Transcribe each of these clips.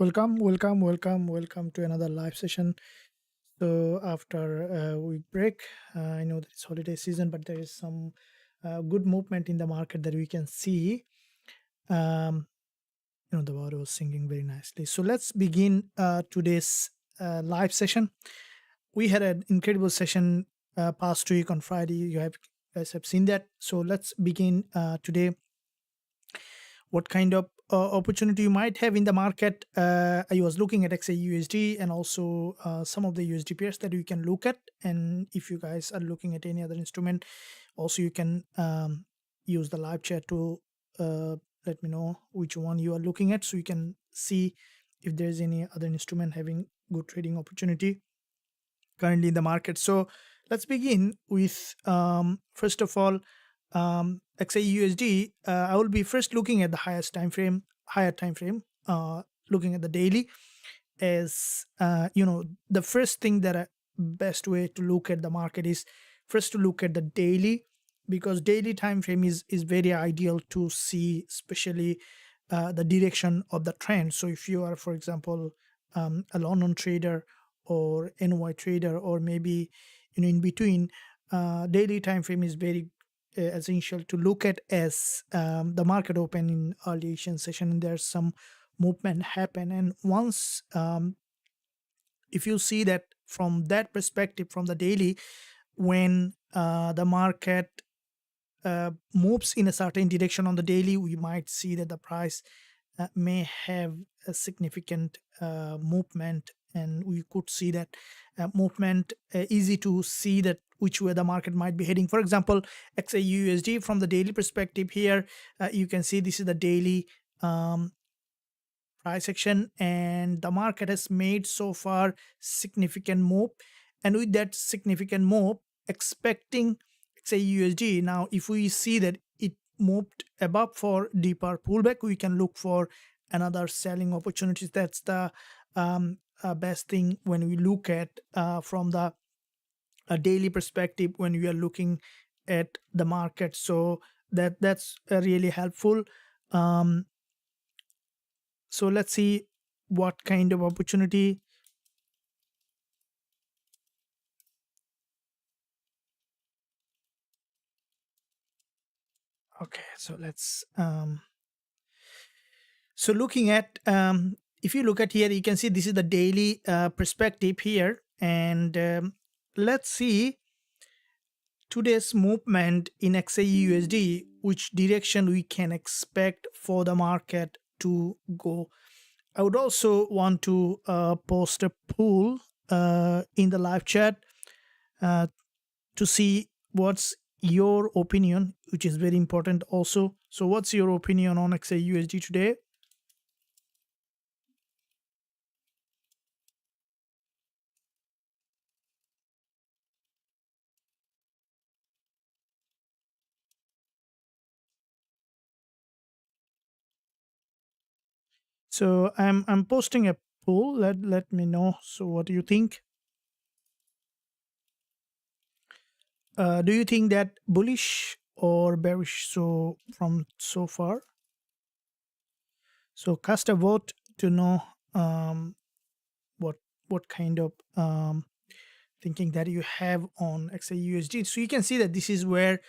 Welcome to another live session. So after a week break, I know that it's holiday season, but there is some good movement in the market that we can see. Um, the bird was singing very nicely. So let's begin today's live session. We had an incredible session past week on Friday. Guys have seen that. So let's begin today. What kind of opportunity you might have in the market. I was looking at XAUUSD and also some of the USD pairs that you can look at. And if you guys are looking at any other instrument, also you can use the live chat to let me know which one you are looking at, so you can see if there's any other instrument having good trading opportunity currently in the market. So let's begin with first of all XAUUSD. I will be first looking at the higher time frame, looking at the daily. As the first thing that best way to look at the market is first to look at the daily, because daily time frame is very ideal to see, especially the direction of the trend. So if you are, for example, a London trader or NY trader, or maybe in between, daily time frame is very essential to look at, as the market open in early Asian session and there's some movement happen. And once if you see that from that perspective, from the daily, when the market moves in a certain direction on the daily, we might see that the price may have a significant movement, and we could see that movement easy to see that which way the market might be heading. For example, XAUUSD, from the daily perspective here, you can see this is the daily price action, and the market has made so far significant move. And with that significant move, expecting XAUUSD, now if we see that it moved above for deeper pullback, we can look for another selling opportunities. That's the best thing when we look at from the daily perspective when we are looking at the market. So that's really helpful. So let's see what kind of opportunity. Okay, so let's so looking at if you look at here, you can see this is the daily perspective here. And let's see today's movement in XAUUSD, which direction we can expect for the market to go. I would also want to post a poll in the live chat to see what's your opinion, which is very important also. So what's your opinion on XAUUSD today? So I'm posting a poll. Let me know. So what do you think? Do you think that bullish or bearish? So from so far, so cast a vote to know what kind of thinking that you have on XAUUSD. So you can see that this is where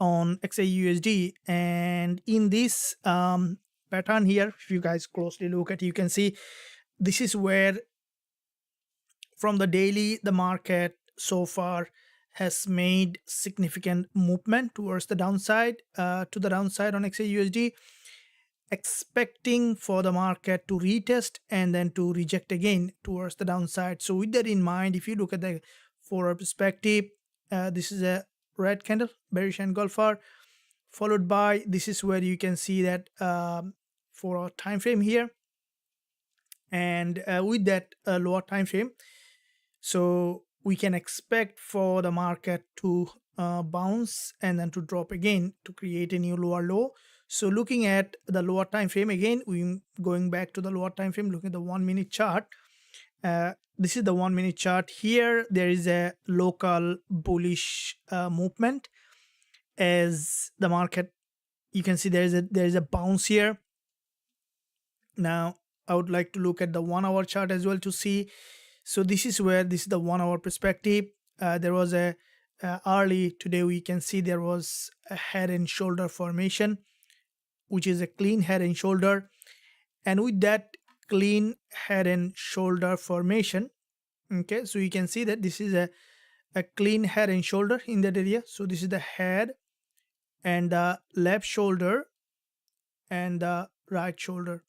on XAUUSD, and in this pattern here, if you guys closely look at, you can see this is where from the daily the market so far has made significant movement towards the downside, on XAUUSD, expecting for the market to retest and then to reject again towards the downside. So with that in mind, if you look at the forward perspective, this is a red candle, bearish engulfer, followed by, this is where you can see that for our time frame here, and with that lower time frame, so we can expect for the market to bounce and then to drop again to create a new lower low. So looking at the lower time frame again, we going back to the lower time frame, looking at the 1 minute chart. This is the 1 minute chart. Here there is a local bullish movement, as the market, you can see there is a bounce here. Now I would like to look at the 1 hour chart as well to see. So this is where this is the 1 hour perspective. There was a early today, we can see there was a head and shoulder formation, which is a clean head and shoulder. And with that clean head and shoulder formation, okay, so you can see that this is a clean head and shoulder in that area. So this is the head and the left shoulder and the right shoulder.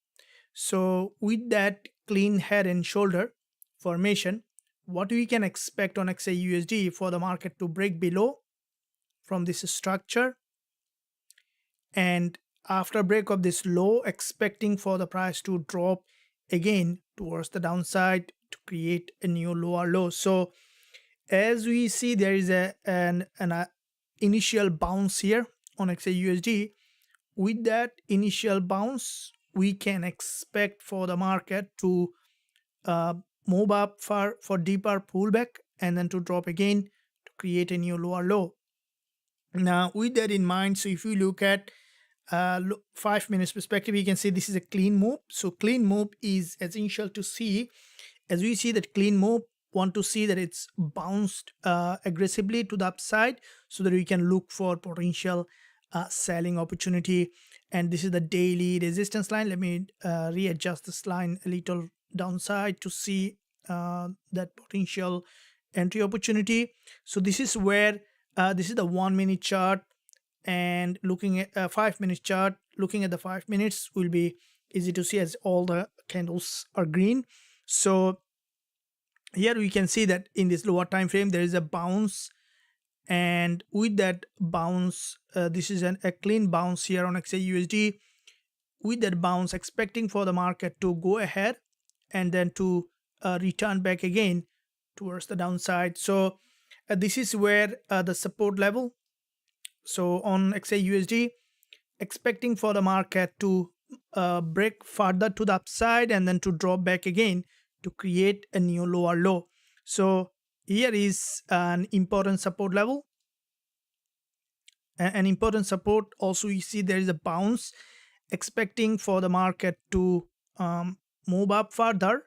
So with that clean head and shoulder formation, what we can expect on XAUUSD for the market to break below from this structure, and after break of this low, expecting for the price to drop again towards the downside to create a new lower low. So as we see, there is an initial bounce here on XAUUSD. With that initial bounce, we can expect for the market to move up for deeper pullback and then to drop again to create a new lower low. Now with that in mind, so if you look at 5 minutes perspective, you can see this is a clean move. So clean move is essential to see. As we see that clean move, want to see that it's bounced aggressively to the upside so that we can look for potential selling opportunity. And this is the daily resistance line. Let me readjust this line a little downside to see that potential entry opportunity. So this is where this is the 1 minute chart, and looking at a 5 minute chart, looking at the 5 minutes will be easy to see as all the candles are green. So here we can see that in this lower time frame there is a bounce, and with that bounce, this is a clean bounce here on XAUUSD. With that bounce, expecting for the market to go ahead and then to return back again towards the downside. So this is where the support level. So on XAUUSD, expecting for the market to break further to the upside and then to drop back again to create a new lower low. So here is an important support level. An important support also, you see there is a bounce, expecting for the market to move up further,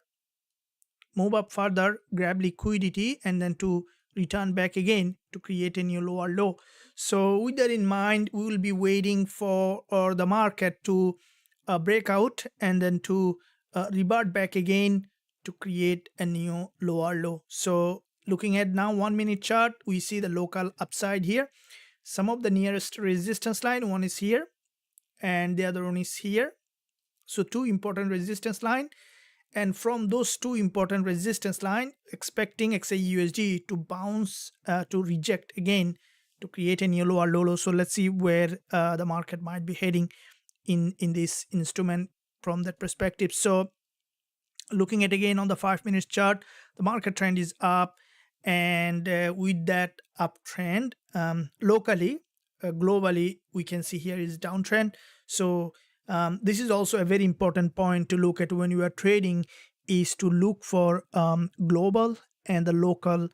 grab liquidity, and then to return back again to create a new lower low. So with that in mind, we will be waiting for the market to break out and then to revert back again to create a new lower low. So looking at now 1 minute chart, we see the local upside here. Some of the nearest resistance line, one is here and the other one is here. So two important resistance line, and from those two important resistance line, expecting XAUUSD to bounce to reject again to create a new lower low. So let's see where the market might be heading in this instrument from that perspective. So looking at again on the 5 minutes chart, the market trend is up, and with that uptrend, locally, globally, we can see here is downtrend. So this is also a very important point to look at when you are trading, is to look for global and the local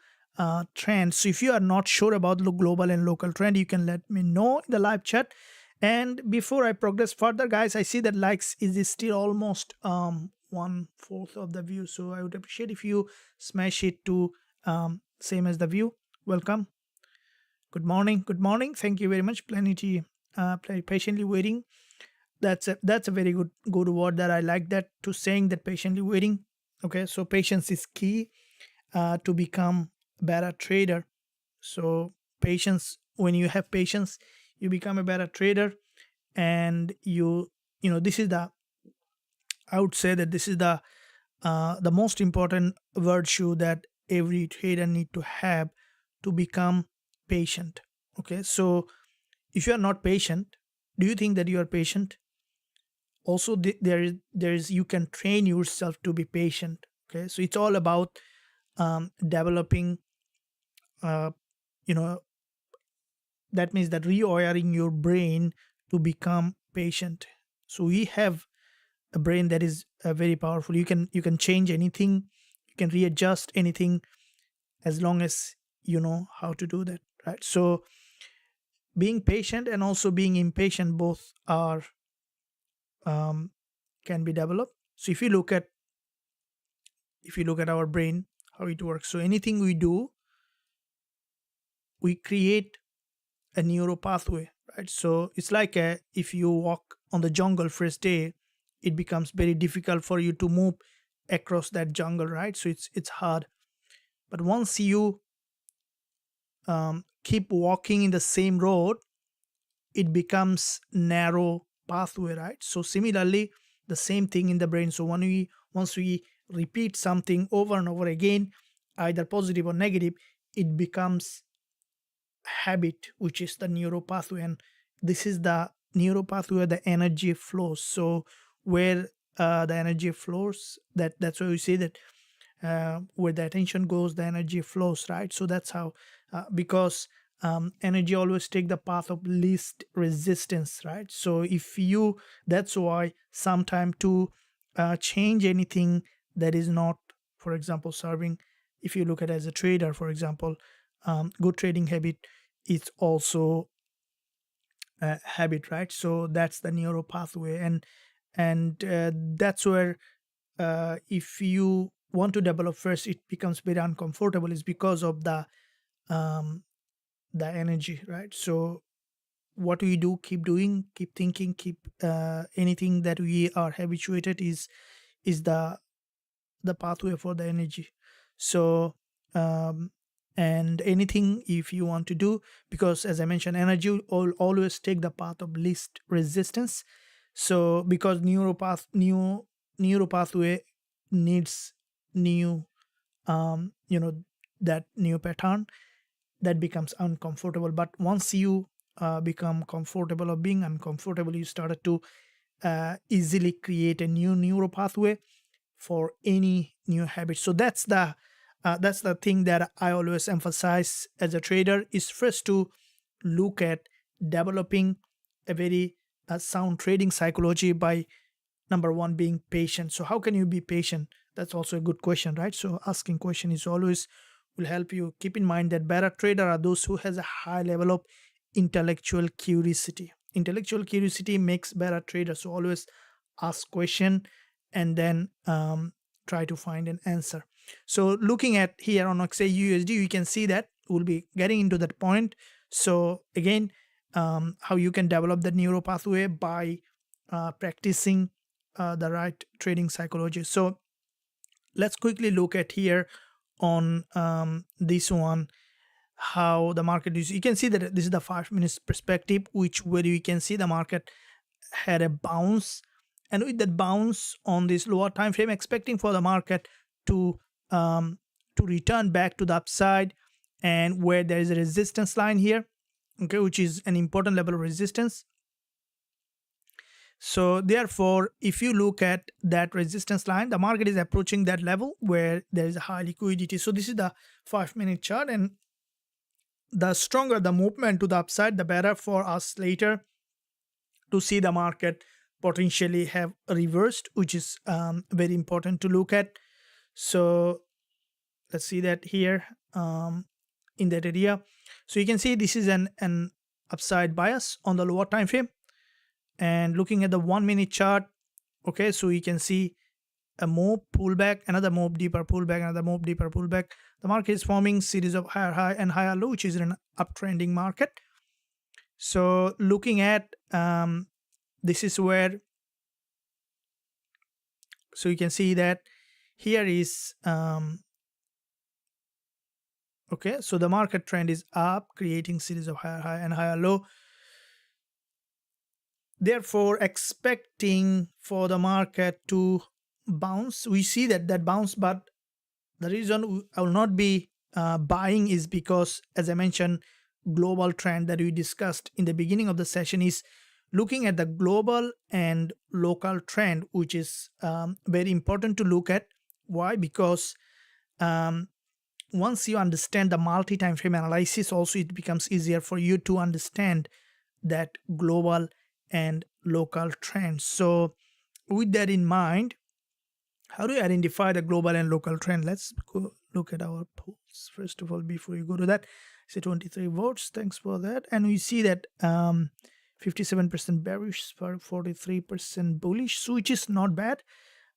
trend. So if you are not sure about the global and local trend, you can let me know in the live chat. And before I progress further, guys, I see that likes is still almost 1/4 of the view. So I would appreciate if you smash it to same as the view. Welcome. Good morning. Good morning. Thank you very much. Plenty patiently waiting. That's a very good word that I like, that to saying that patiently waiting. Okay, so patience is key to become a better trader. So patience, when you have patience, you become a better trader, and you know this is the, I would say that this is the most important virtue that every trader need to have, to become patient. Okay, so if you are not patient, do you think that you are patient? Also, there is you can train yourself to be patient. Okay, so it's all about developing, you know, that means that rewiring your brain to become patient. So we have a brain that is very powerful. You can change anything, you can readjust anything, as long as you know how to do that, right? So being patient and also being impatient, both are can be developed. So if you look at our brain, how it works, so anything we do, we create a neural pathway, right? So it's like if you walk on the jungle first day, it becomes very difficult for you to move across that jungle, right? So it's hard. But once you keep walking in the same road, it becomes narrow pathway, right? So similarly, the same thing in the brain. So once we repeat something over and over again, either positive or negative, it becomes habit, which is the neural pathway. And this is the neural pathway where the energy flows. So where the energy flows, that's why we say that where the attention goes, the energy flows, right? So that's how, because energy always take the path of least resistance, right? So that's why sometime to change anything that is not, for example, serving, if you look at it as a trader, for example, good trading habit is also a habit, right? So that's the neural pathway. And that's where, if you want to develop first, it becomes very uncomfortable, is because of um, the energy, right? So what we do, keep doing, keep thinking, keep anything that we are habituated is the pathway for the energy. So um, and anything if you want to do, because as I mentioned, energy will always take the path of least resistance. So because neural pathway needs new, you know, that new pattern, that becomes uncomfortable. But once you become comfortable of being uncomfortable, you started to easily create a new neural pathway for any new habit. So that's the thing that I always emphasize as a trader, is first to look at developing a very sound trading psychology by, number one, being patient. So how can you be patient? That's also a good question, right? So asking question is always will help you. Keep in mind that better trader are those who has a high level of intellectual curiosity. Intellectual curiosity makes better traders. So always ask question, and then try to find an answer. So looking at here on XAUUSD, you can see that we'll be getting into that point. So again, how you can develop the neural pathway by practicing the right trading psychology. So let's quickly look at here on this one, how the market is. You can see that this is the 5 minutes perspective, where you can see the market had a bounce, and with that bounce on this lower time frame, expecting for the market to return back to the upside, and where there is a resistance line here, okay, which is an important level of resistance. So therefore, if you look at that resistance line, the market is approaching that level where there is a high liquidity. So this is the 5 minute chart, and the stronger the movement to the upside, the better for us later to see the market potentially have reversed, which is very important to look at. So let's see that here in that area. So you can see this is an upside bias on the lower time frame. And looking at the 1 minute chart, okay, so you can see a move pullback, another move deeper pullback, another move deeper pullback. The market is forming series of higher high and higher low, which is an uptrending market. So looking at this is where, so you can see that here is okay, so the market trend is up, creating series of higher high and higher low. Therefore, expecting for the market to bounce, we see that bounce, but the reason I will not be buying is because, as I mentioned, global trend that we discussed in the beginning of the session is looking at the global and local trend, which is very important to look at. Why? Because once you understand the multi-time frame analysis, also it becomes easier for you to understand that global and local trends. So with that in mind, how do you identify the global and local trend? Let's go look at our polls first of all before you go to that. Say 23 votes, thanks for that. And we see that 57% bearish, 43% bullish, so which is not bad.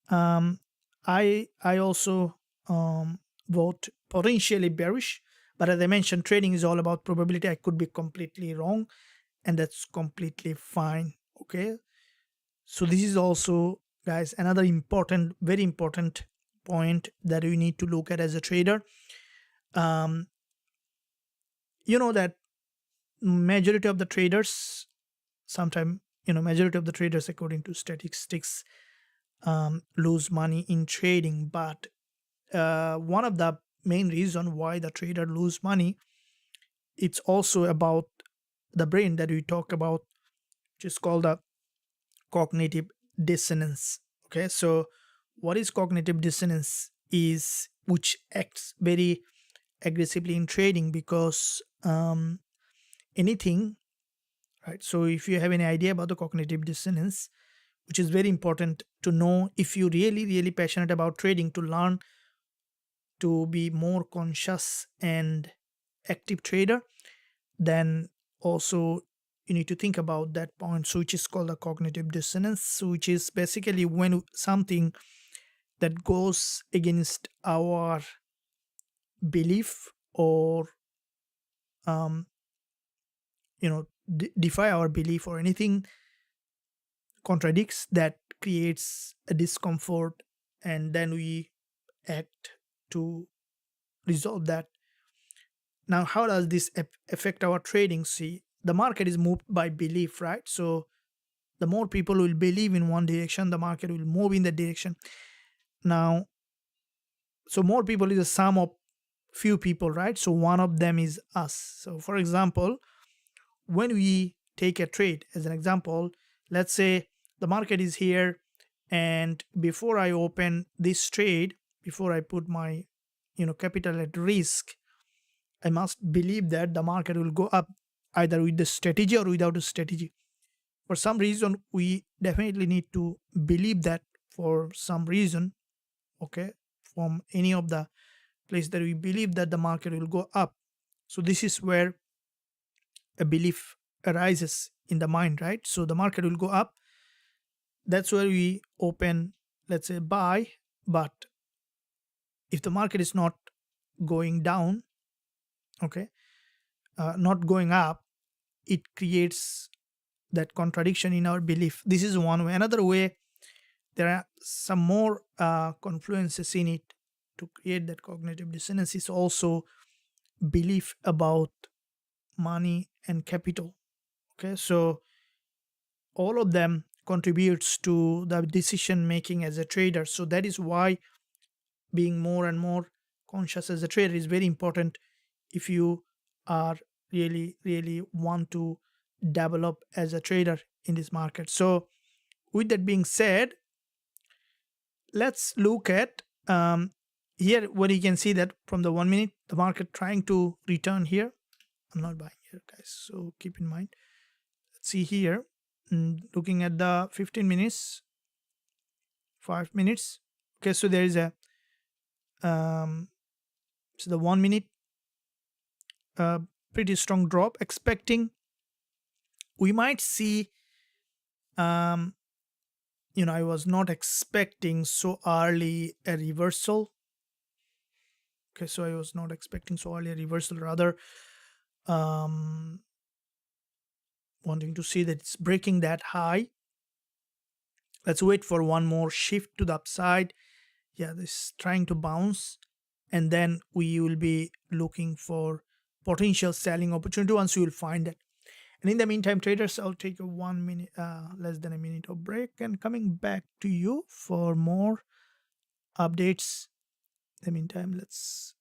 Um, I also vote potentially bearish, but as I mentioned, trading is all about probability. I could be completely wrong, and that's completely fine. Okay, so this is also, guys, another important, very important point that you need to look at as a trader. Um, you know that majority of the traders, sometime, majority of the traders, according to statistics, lose money in trading. But one of the main reason why the trader lose money, it's also about the brain that we talk about, which is called the cognitive dissonance. Okay, so what is cognitive dissonance is which acts very aggressively in trading, because anything, right? So if you have any idea about the cognitive dissonance, which is very important to know if you really passionate about trading, to learn to be more conscious and active trader, then also you need to think about that point, so which is called a cognitive dissonance, so which is basically when something that goes against our belief, or um, defy our belief, or anything contradicts that, creates a discomfort, and then we act to resolve that. Now, how does this affect our trading? See, the market is moved by belief, right? So the more people will believe in one direction, the market will move in that direction. Now, so more people is a sum of few people, right? So one of them is us. So for example, when we take a trade, as an example, let's say the market is here, and before I open this trade, before I put my capital at risk, I must believe that the market will go up, either with the strategy or without a strategy. For some reason, we definitely need to believe that, for some reason, okay, from any of the place that we believe that the market will go up. So this is where a belief arises in the mind, right? So the market will go up. That's where we open, let's say, buy. But if the market is not going down, okay, not going up, it creates that contradiction in our belief. This is one way. Another way, there are some more confluences in it to create that cognitive dissonance, is also belief about money and capital. Okay, so all of them contributes to the decision making as a trader. So that is why being more and more conscious as a trader is very important if you are really want to develop as a trader in this market. So with that being said, let's look at here, where you can see that from the 1 minute, the market trying to return here. I'm not buying here, guys, so keep in mind. Let's see here, looking at the 15 minutes, 5 minutes. Okay, so there is a so the 1 minute, pretty strong drop, expecting we might see, I was not expecting so early a reversal. Okay, so I was not expecting so early a reversal, rather wanting to see that it's breaking that high. Let's wait for one more shift to the upside. Yeah, this is trying to bounce, and then we will be looking for potential selling opportunity once we will find it. And in the meantime, traders, I'll take a 1 minute, less than a minute of break, and coming back to you for more updates. In the meantime, let's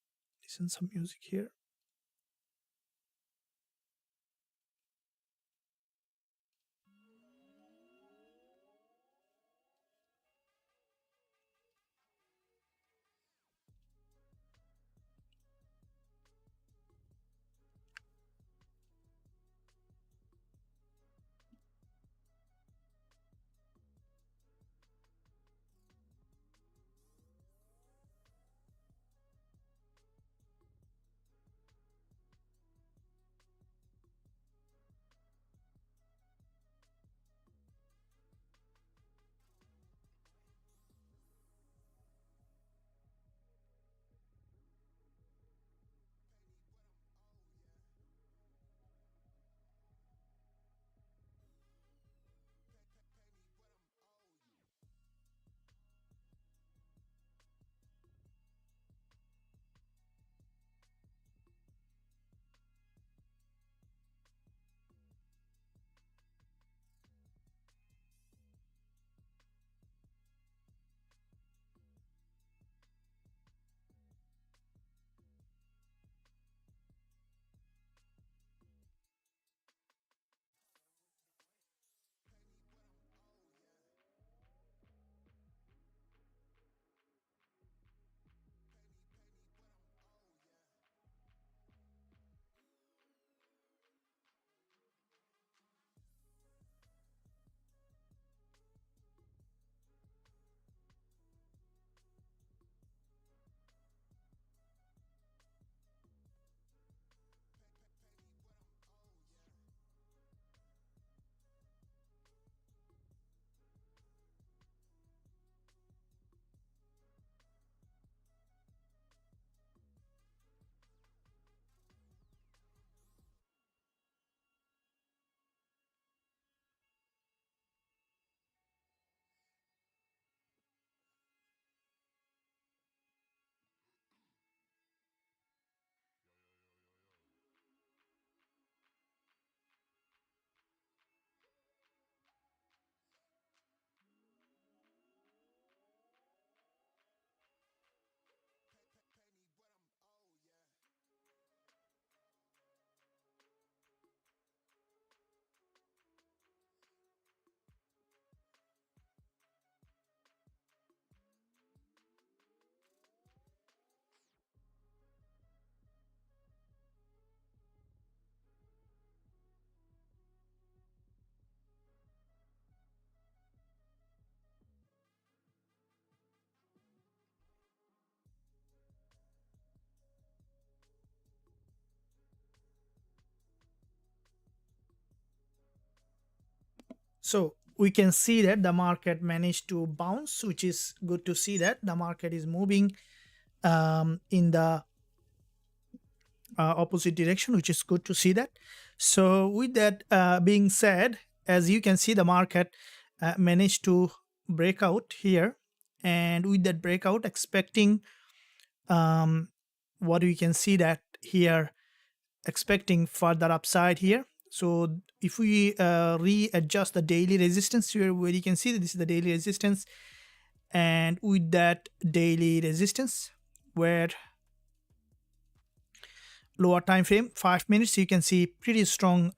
listen some music here. So we can see that the market managed to bounce, which is good to see that the market is moving in the opposite direction, which is good to see that. So with that being said, as you can see, the market managed to break out here, and with that breakout expecting what we can see that here, expecting further upside here. So if we readjust the daily resistance here, where you can see that this is the daily resistance, and with that daily resistance where lower time frame 5 minutes, you can see pretty strong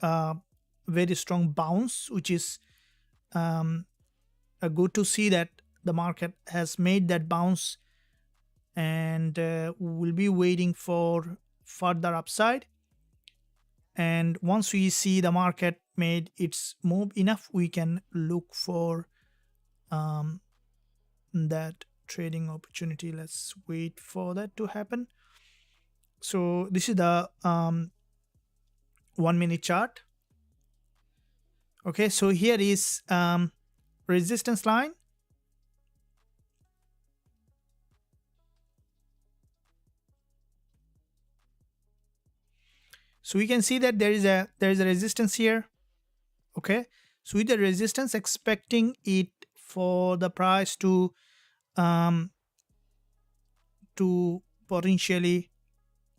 very strong bounce, which is good to see that the market has made that bounce, and we'll be waiting for further upside. And once we see the market made its move enough, we can look for that trading opportunity. Let's wait for that to happen. So this is the 1 minute chart. Okay, so here is resistance line. So we can see that there is a resistance here. Okay, so with the resistance, expecting it for the price to potentially,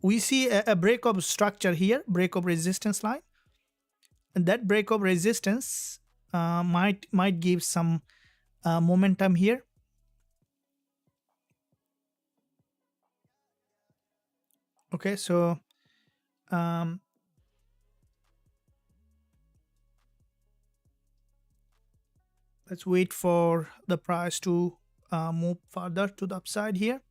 we see a break of structure here, break of resistance line, and that break of resistance might give some momentum here. Okay, so let's wait for the price to move further to the upside here.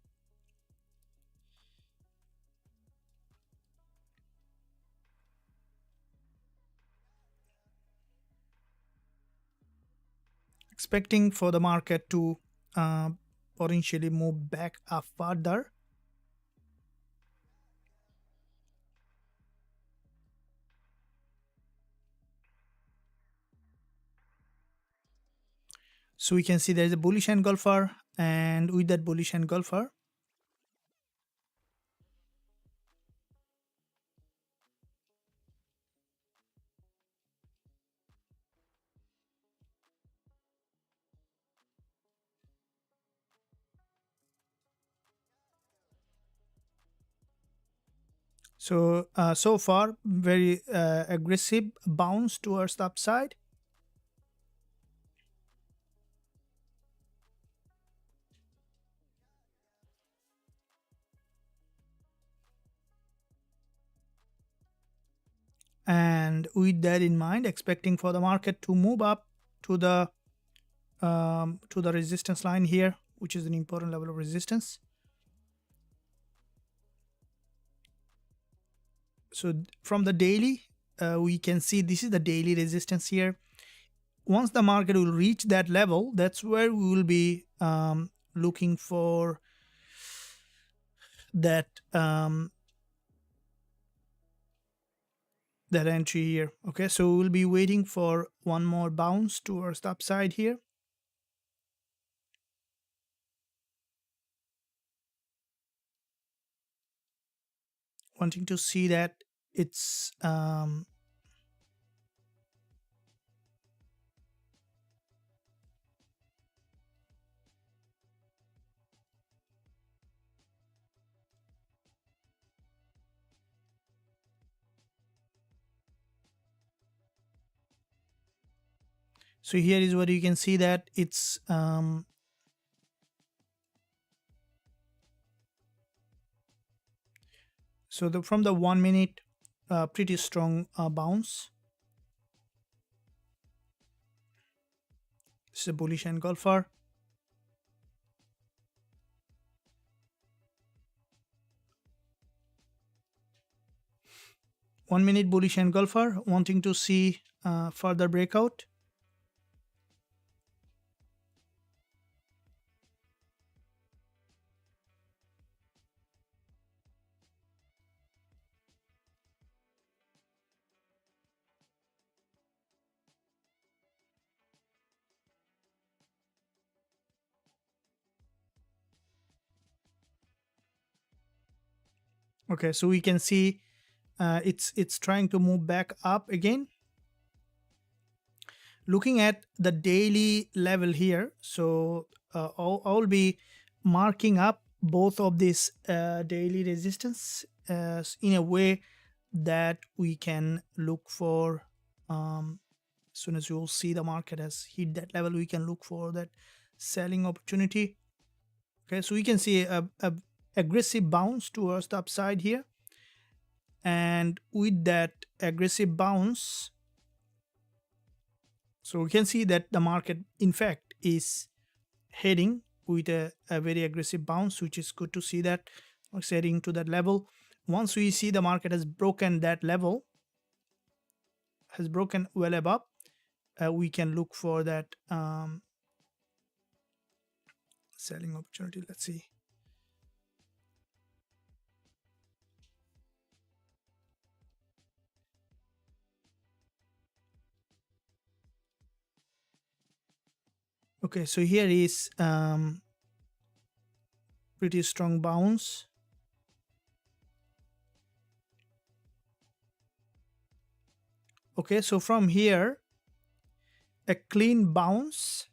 Expecting for the market to potentially move back up further. So we can see there is a bullish engulfer, and with that bullish engulfer, so so far very aggressive bounce towards the upside. And with that in mind, expecting for the market to move up to the resistance line here, which is an important level of resistance. So from the daily, we can see this is the daily resistance here. Once the market will reach that level, that's where we will be looking for that that entry here. Okay, so we'll be waiting for one more bounce towards the upside here. Wanting to see that it's so here is what you can see that it's so from the 1 minute pretty strong bounce. This is a bullish engulfer. One-minute bullish engulfer, wanting to see further breakout. Okay, so we can see it's trying to move back up again. Looking at the daily level here, so I'll be marking up both of these daily resistance in a way that we can look for, as soon as you'll see the market has hit that level, we can look for that selling opportunity. Okay, so we can see a aggressive bounce towards the upside here, and with that aggressive bounce, so we can see that the market in fact is heading with a very aggressive bounce, which is good to see that it's heading to that level. Once we see the market has broken that level, has broken well above, we can look for that selling opportunity. Let's see. Okay, so here is pretty strong bounce. Okay, so from here, a clean bounce.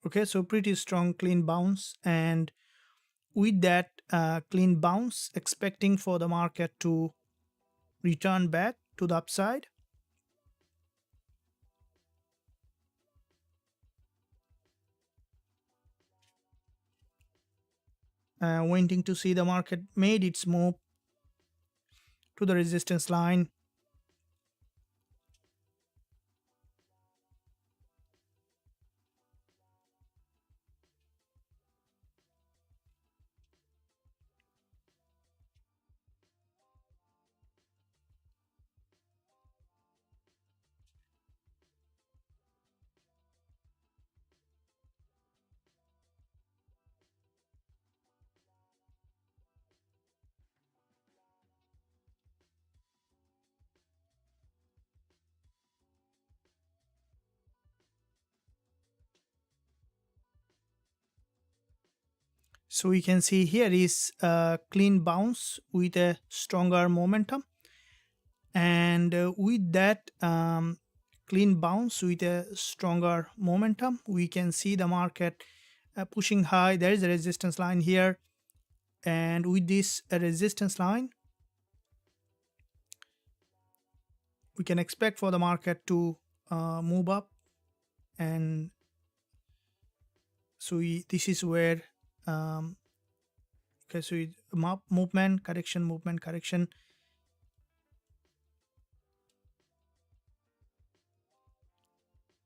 Okay, so pretty strong clean bounce, and with that clean bounce, expecting for the market to return back to the upside. Waiting to see the market made its move to the resistance line. So we can see here is a clean bounce with a stronger momentum, and with that clean bounce with a stronger momentum, we can see the market pushing high. There is a resistance line here, and with this resistance line, we can expect for the market to move up. And so this is where okay, so movement correction, movement correction,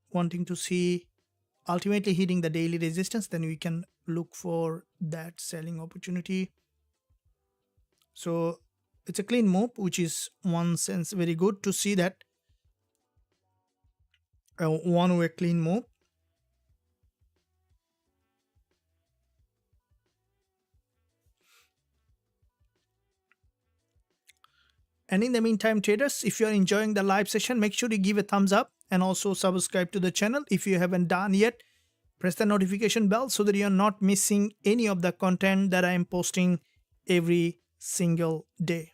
wanting to see ultimately hitting the daily resistance, then we can look for that selling opportunity. So it's a clean move, which is one sense very good to see that one way clean move. And in the meantime, traders, if you are enjoying the live session, make sure to give a thumbs up and also subscribe to the channel if you haven't done yet. Press the notification bell so that you're not missing any of the content that I am posting every single day.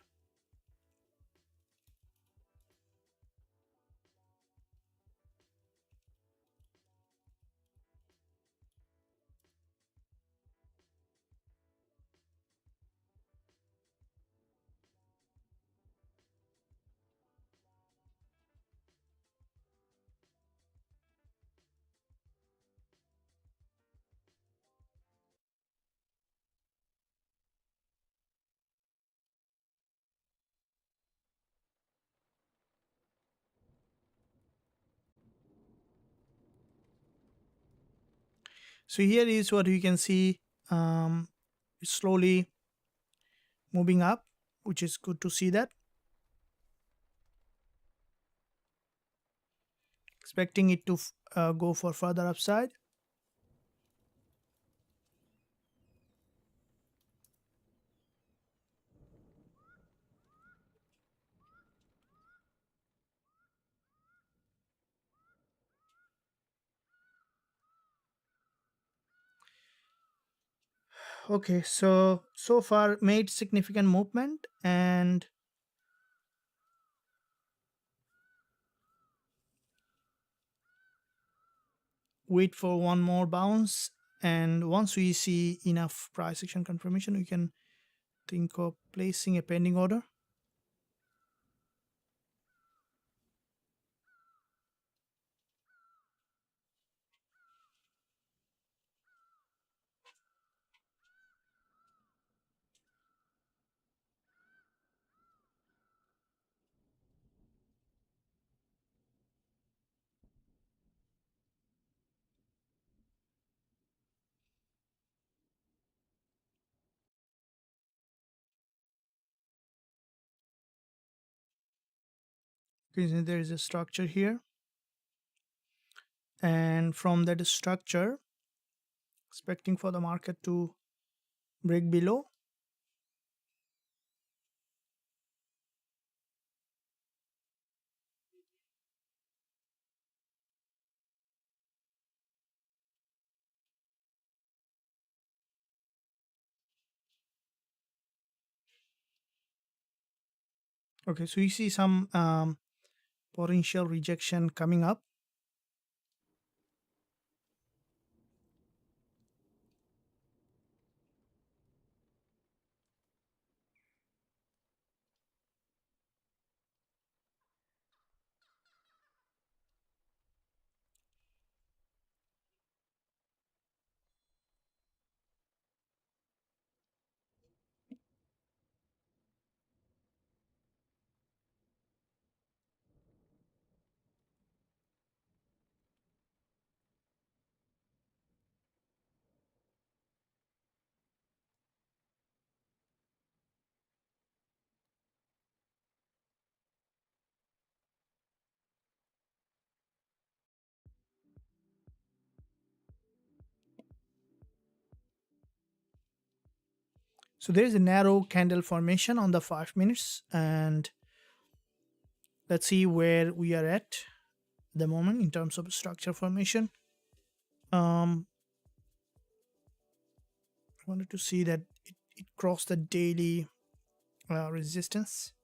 So here is what you can see, slowly moving up, which is good to see that. Expecting it to go for further upside. Okay, so far made significant movement and wait for one more bounce. And once we see enough price action confirmation, we can think of placing a pending order. Because there is a structure here, and from that structure, expecting for the market to break below. Okay, so you see some potential rejection coming up. So there is a narrow candle formation on the 5 minutes, and let's see where we are at the moment in terms of structure formation. I wanted to see that it crossed the daily resistance.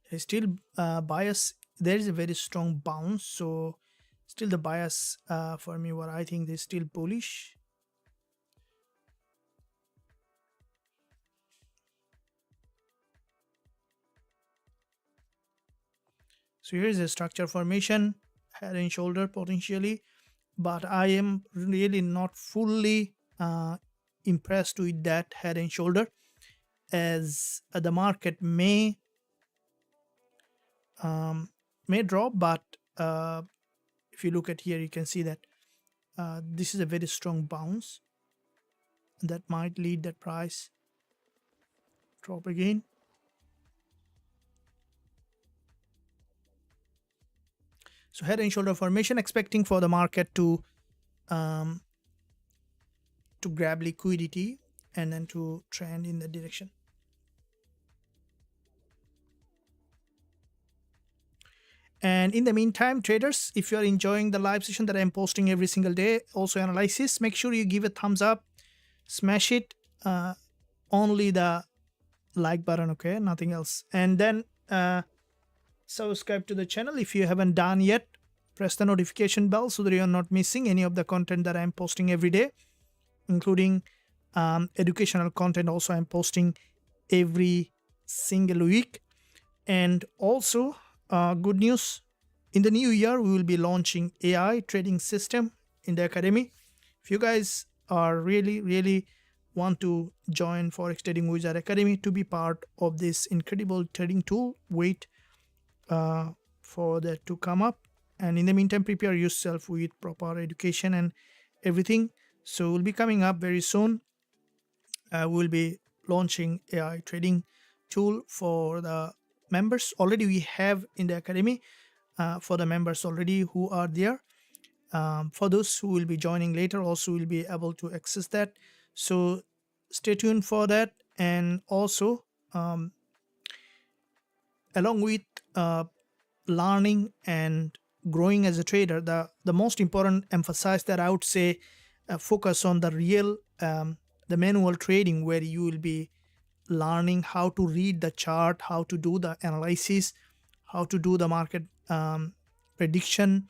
It's still bias. There is a very strong bounce, so still the bias for me, what I think is still bullish. So here is a structure formation, head and shoulder potentially, but I am really not fully impressed with that head and shoulder, as the market may drop, but if you look at here, you can see that this is a very strong bounce that might lead that price drop again. So head and shoulder formation, expecting for the market um, to grab liquidity and then to trend in the direction. And in the meantime, traders, if you are enjoying the live session that I'm posting every single day, also analysis, make sure you give a thumbs up, smash it, only the like button, okay, nothing else. And then subscribe to the channel if you haven't done yet. Press the notification bell so that you are not missing any of the content that I'm posting every day, including educational content. Also, I'm posting every single week. And also, good news, in the new year we will be launching AI trading system in the academy. If you guys are really want to join Forex Trading Wizard Academy to be part of this incredible trading tool, wait for that to come up. And in the meantime, prepare yourself with proper education and everything. So we'll be coming up very soon. We'll be launching AI trading tool for the members. Already we have in the academy for the members already who are there. For those who will be joining later, also will be able to access that. So stay tuned for that. And also along with learning and growing as a trader, the most important emphasize that I would say, focus on the real the manual trading, where you will be learning how to read the chart, how to do the analysis, how to do the market prediction,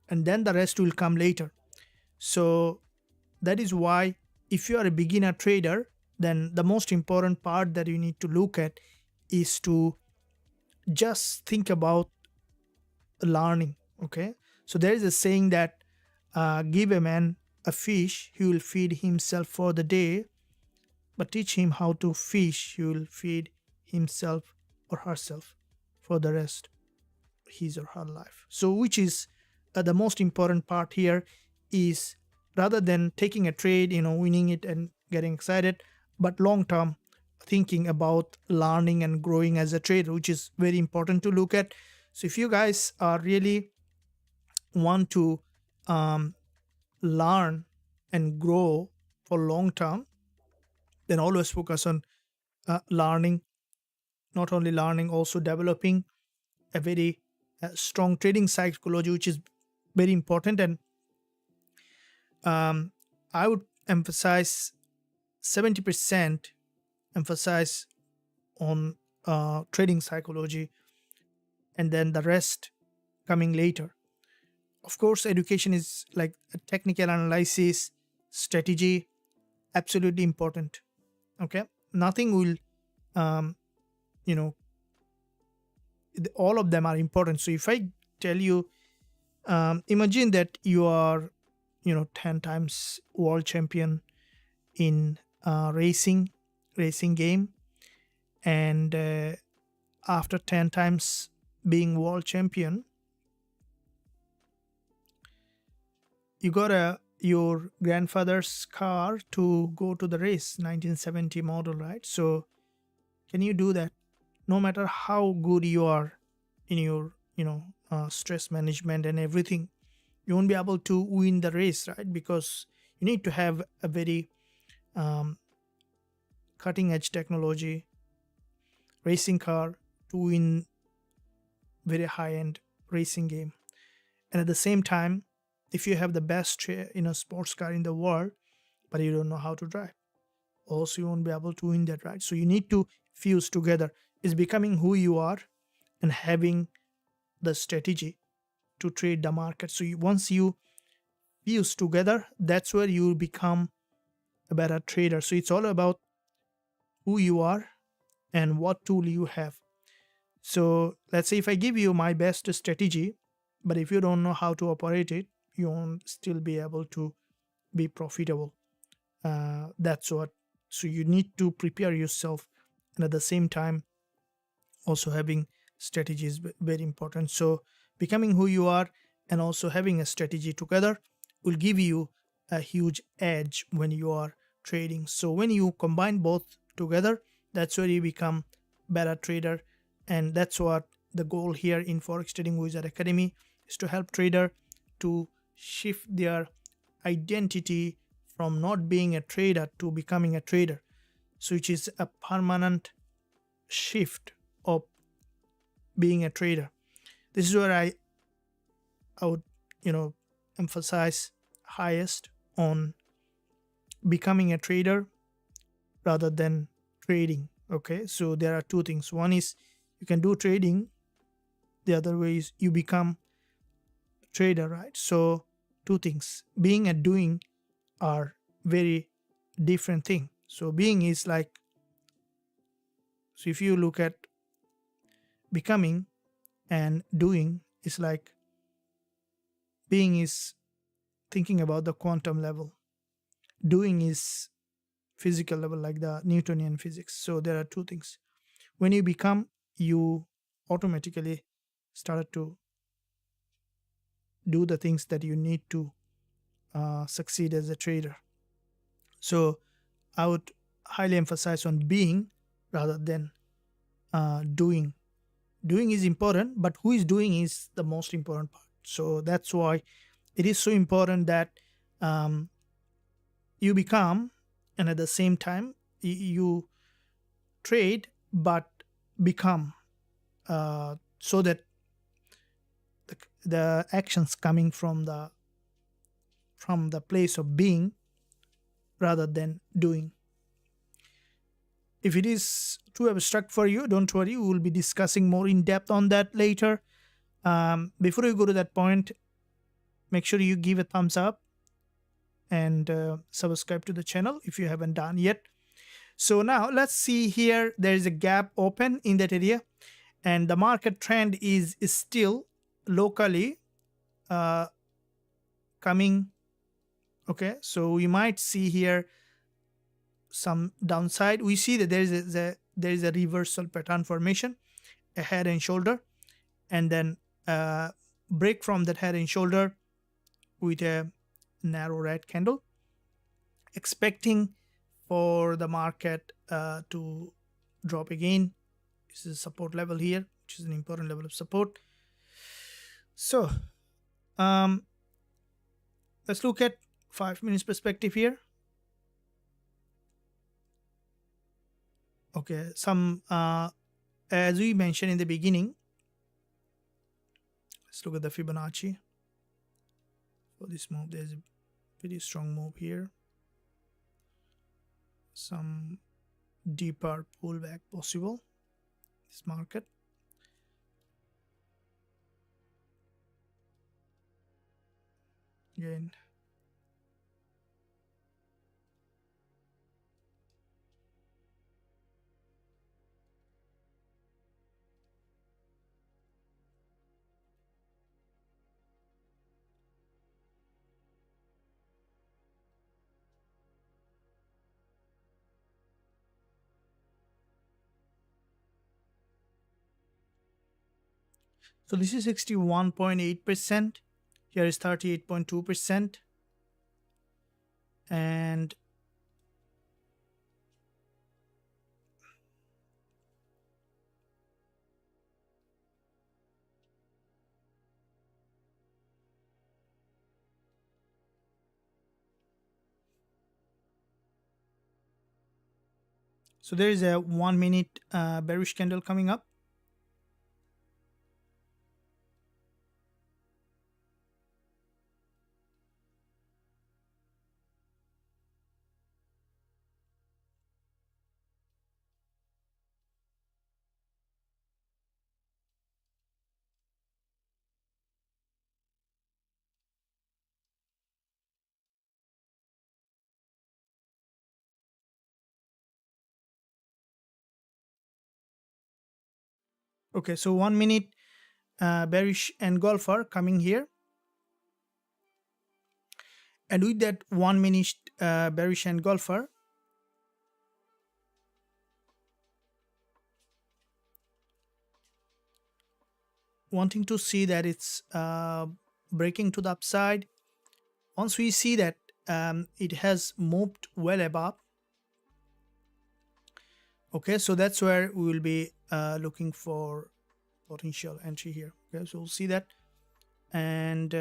and then the rest will come later. So that is why, if you are a beginner trader, then the most important part that you need to look at is to just think about learning. Okay, so there is a saying that, give a man a fish, he will feed himself for the day, but teach him how to fish, he will feed himself or herself for the rest his or her life. So which is the most important part here is, rather than taking a trade, winning it and getting excited, but long term thinking about learning and growing as a trader, which is very important to look at. So if you guys are really want to learn and grow for long term, then always focus on learning, not only learning, also developing a very strong trading psychology, which is very important. And I would emphasize 70% emphasize on trading psychology, and then the rest coming later. Of course, education is like a technical analysis, strategy, absolutely important. Okay, nothing will all of them are important. So if I tell you, imagine that you are 10 times world champion in racing game, and after 10 times being world champion, you got your grandfather's car to go to the race, 1970 model, right? So can you do that? No matter how good you are in your stress management and everything, you won't be able to win the race, right? Because you need to have a very cutting edge technology racing car to win very high end racing game. And at the same time, if you have the best sports car in the world, but you don't know how to drive, also you won't be able to win that, right? So you need to fuse together. Is becoming who you are and having the strategy to trade the market. So once you fuse together, that's where you will become a better trader. So it's all about who you are and what tool you have. So let's say if I give you my best strategy, but if you don't know how to operate it, you won't still be able to be profitable. That's what. So you need to prepare yourself, and at the same time also having strategy is very important. So becoming who you are and also having a strategy together will give you a huge edge when you are trading. So when you combine both together, that's where you become better trader. And that's what the goal here in Forex Trading Wizard Academy is, to help trader to shift their identity from not being a trader to becoming a trader. So which is a permanent shift of being a trader. This is where I would emphasize highest on becoming a trader rather than trading. Okay, so there are two things. One is you can do trading, the other way is you become a trader, right? So two things, being and doing are very different thing. So being is like, so if you look at becoming and doing, is like, being is thinking about the quantum level, doing is physical level, like the Newtonian physics. So there are two things. When you become, you automatically start to do the things that you need to succeed as a trader. So I would highly emphasize on being rather than doing. Doing is important, but who is doing is the most important part. So that's why it is so important that you become, and at the same time you trade, but become, so that the actions coming from the place of being rather than doing. If it is too abstract for you, don't worry, we will be discussing more in depth on that later. Before you go to that point, make sure you give a thumbs up and subscribe to the channel if you haven't done yet. So now let's see here, there is a gap open in that area, and the market trend is still locally coming. Okay, so we might see here some downside. We see that there is a reversal pattern formation, a head and shoulder, and then break from that head and shoulder with a narrow red candle, expecting for the market to drop again. This is a support level here, which is an important level of support. So let's look at 5 minutes perspective here. Okay, some as we mentioned in the beginning, let's look at the Fibonacci for this move. There's a pretty strong move here, some deeper pullback possible this market. Again, so this is 61.8%. Here is 38.2%. And so there is a 1 minute bearish candle coming up. Okay, so 1 minute bearish engulfer coming here, and with that 1 minute bearish engulfer, wanting to see that it's breaking to the upside. Once we see that it has moved well above, okay, so that's where we will be looking for potential entry here. Okay, so we'll see that. And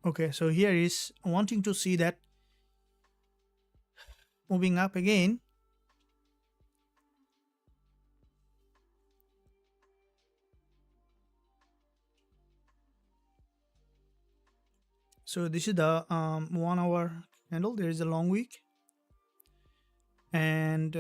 okay, so here is wanting to see that moving up again. So this is the 1 hour candle. There is a long wick, and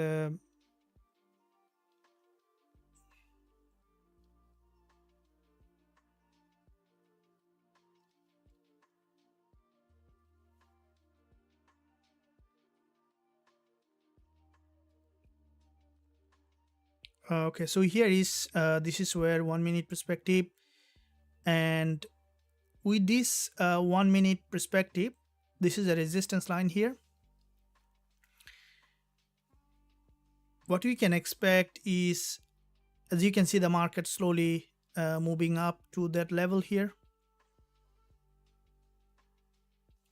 okay, so here is this is where 1 minute perspective, and with this 1 minute perspective, this is a resistance line here. What we can expect is, as you can see, the market slowly moving up to that level here.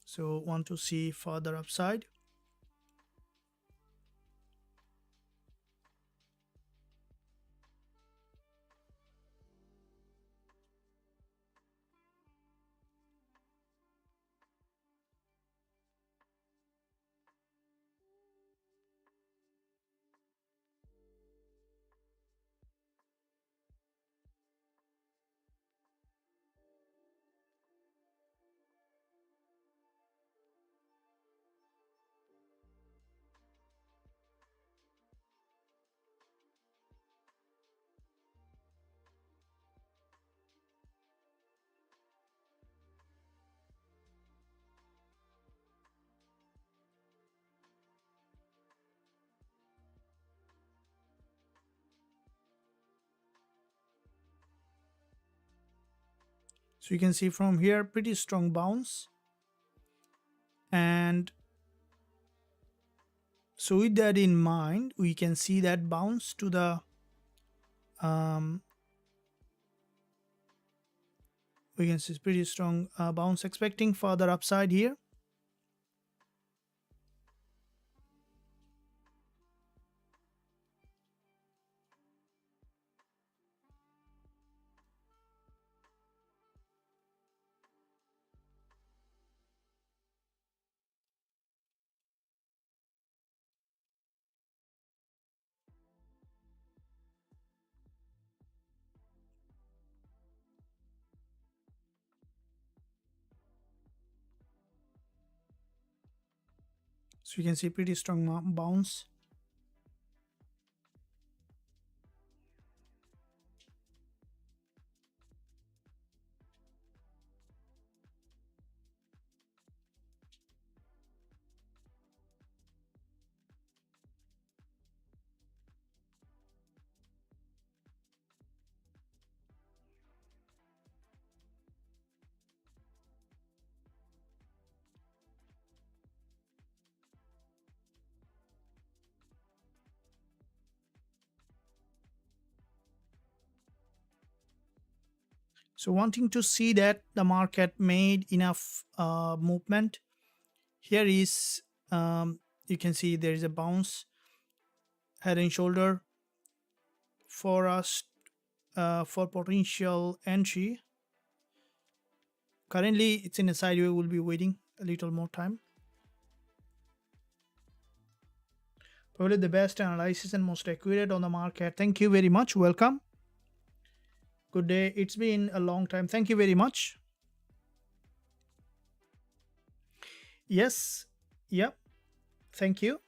So want to see further upside. So you can see from here pretty strong bounce, and so with that in mind, we can see that bounce to the we can see pretty strong bounce, expecting further upside here. So you can see pretty strong bounce. So wanting to see that the market made enough movement, here is you can see there is a bounce, head and shoulder for us for potential entry. Currently it's in a sideway, we'll be waiting a little more time. Probably the best analysis and most accurate on the market. Thank you very much. Welcome. Good day. It's been a long time. Thank you very much. Yes. Yep. Thank you.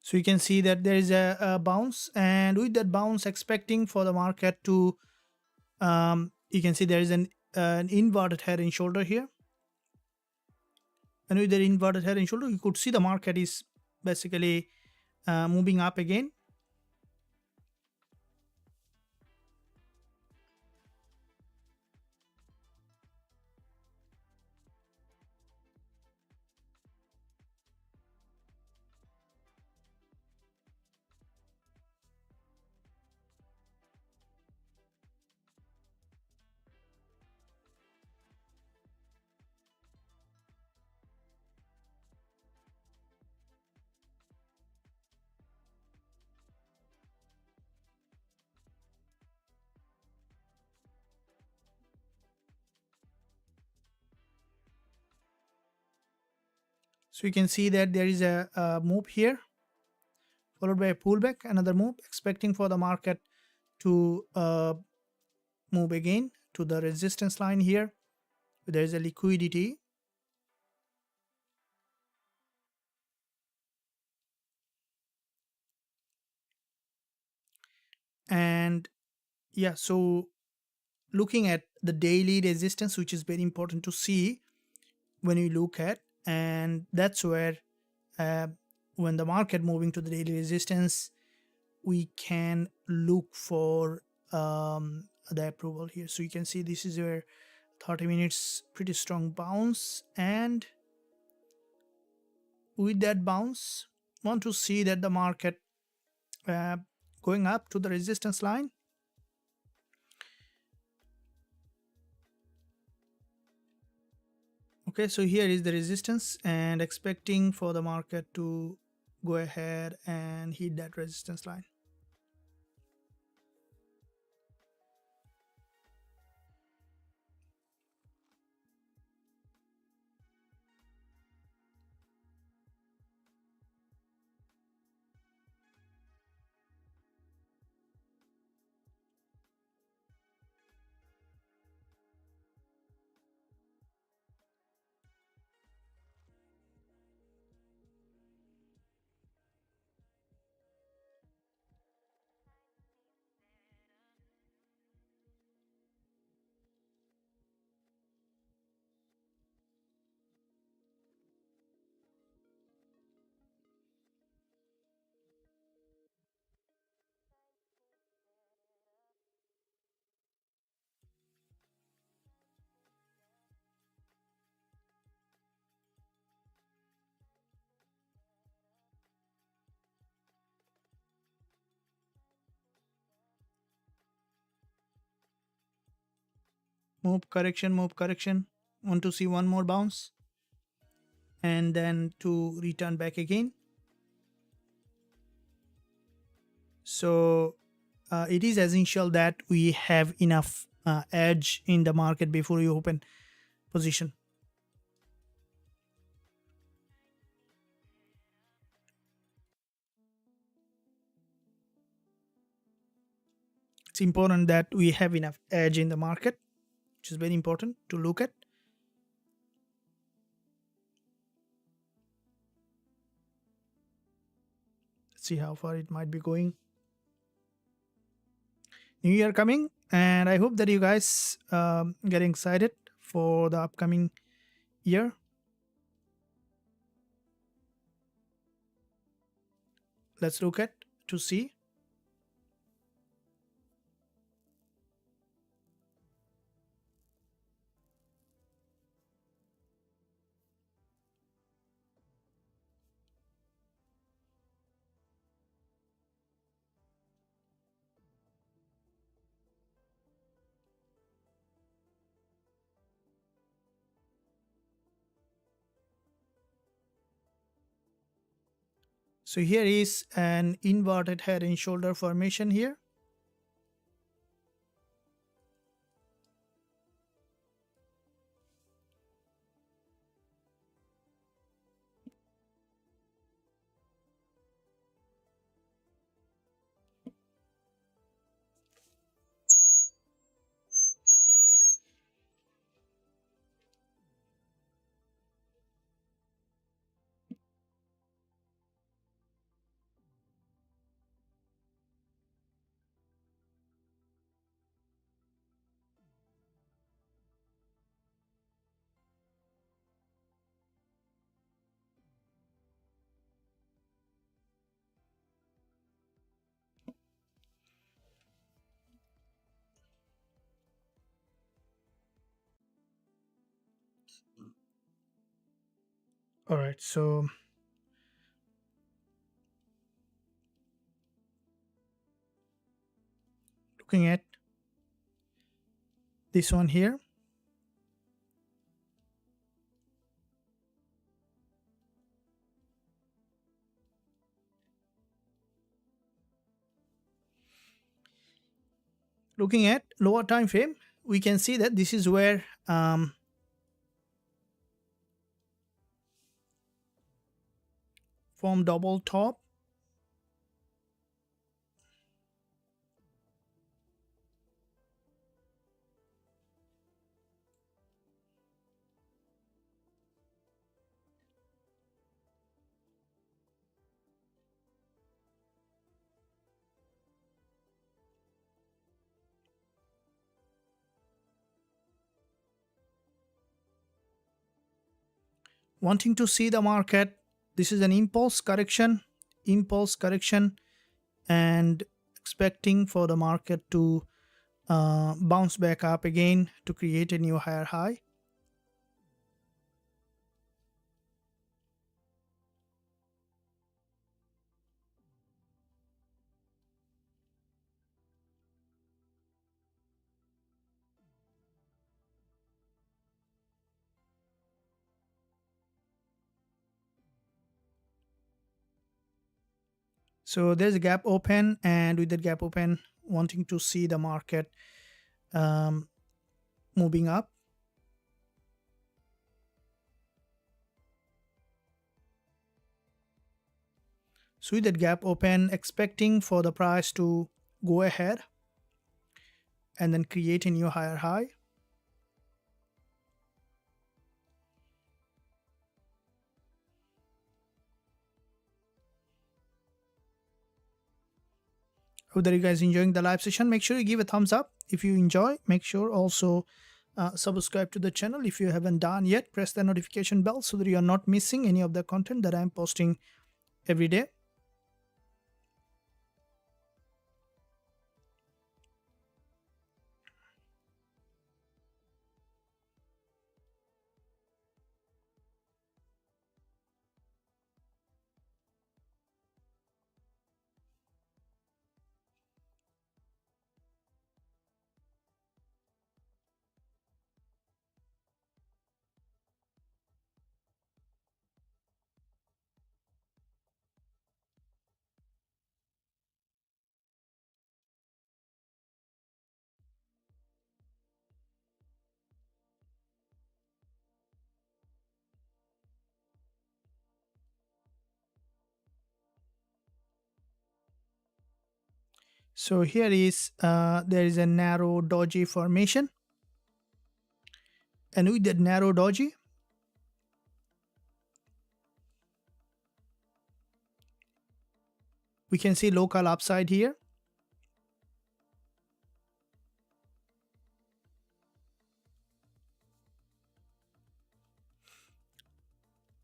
So you can see that there is a bounce, and with that bounce, expecting for the market to, you can see there is an inverted head and shoulder here. And with the inverted head and shoulder, you could see the market is basically moving up again. So you can see that there is a move here, followed by a pullback, another move, expecting for the market to move again to the resistance line here. There is a liquidity. And yeah, so looking at the daily resistance, which is very important to see when you look at, and that's where uh, when the market moving to the daily resistance, we can look for the approval here. So you can see this is where 30 minutes pretty strong bounce, and with that bounce want to see that the market uh, going up to the resistance line. Okay, so here is the resistance, and expecting for the market to go ahead and hit that resistance line. move correction, move correction. Want to see one more bounce and then to return back again. So it is essential that we have enough edge in the market before you open position. It's important that we have enough edge in the market, which is very important to look at. Let's see how far it might be going. New Year coming, and I hope that you guys getting excited for the upcoming year. Let's look at to see. So here is an inverted head and shoulder formation here. All right, so looking at this one here. Looking at lower time frame, we can see that this is where form double top, wanting to see the market. This is an impulse correction, and expecting for the market to bounce back up again to create a new higher high. So there's a gap open, and with that gap open, wanting to see the market moving up. So with that gap open, expecting for the price to go ahead and then create a new higher high. Hope that you guys enjoying the live session. Make sure you give a thumbs up if you enjoy. Make sure also subscribe to the channel if you haven't done yet. Press the notification bell so that you are not missing any of the content that I'm posting every day. So here is there is a narrow doji formation, and with that narrow doji, we can see local upside here.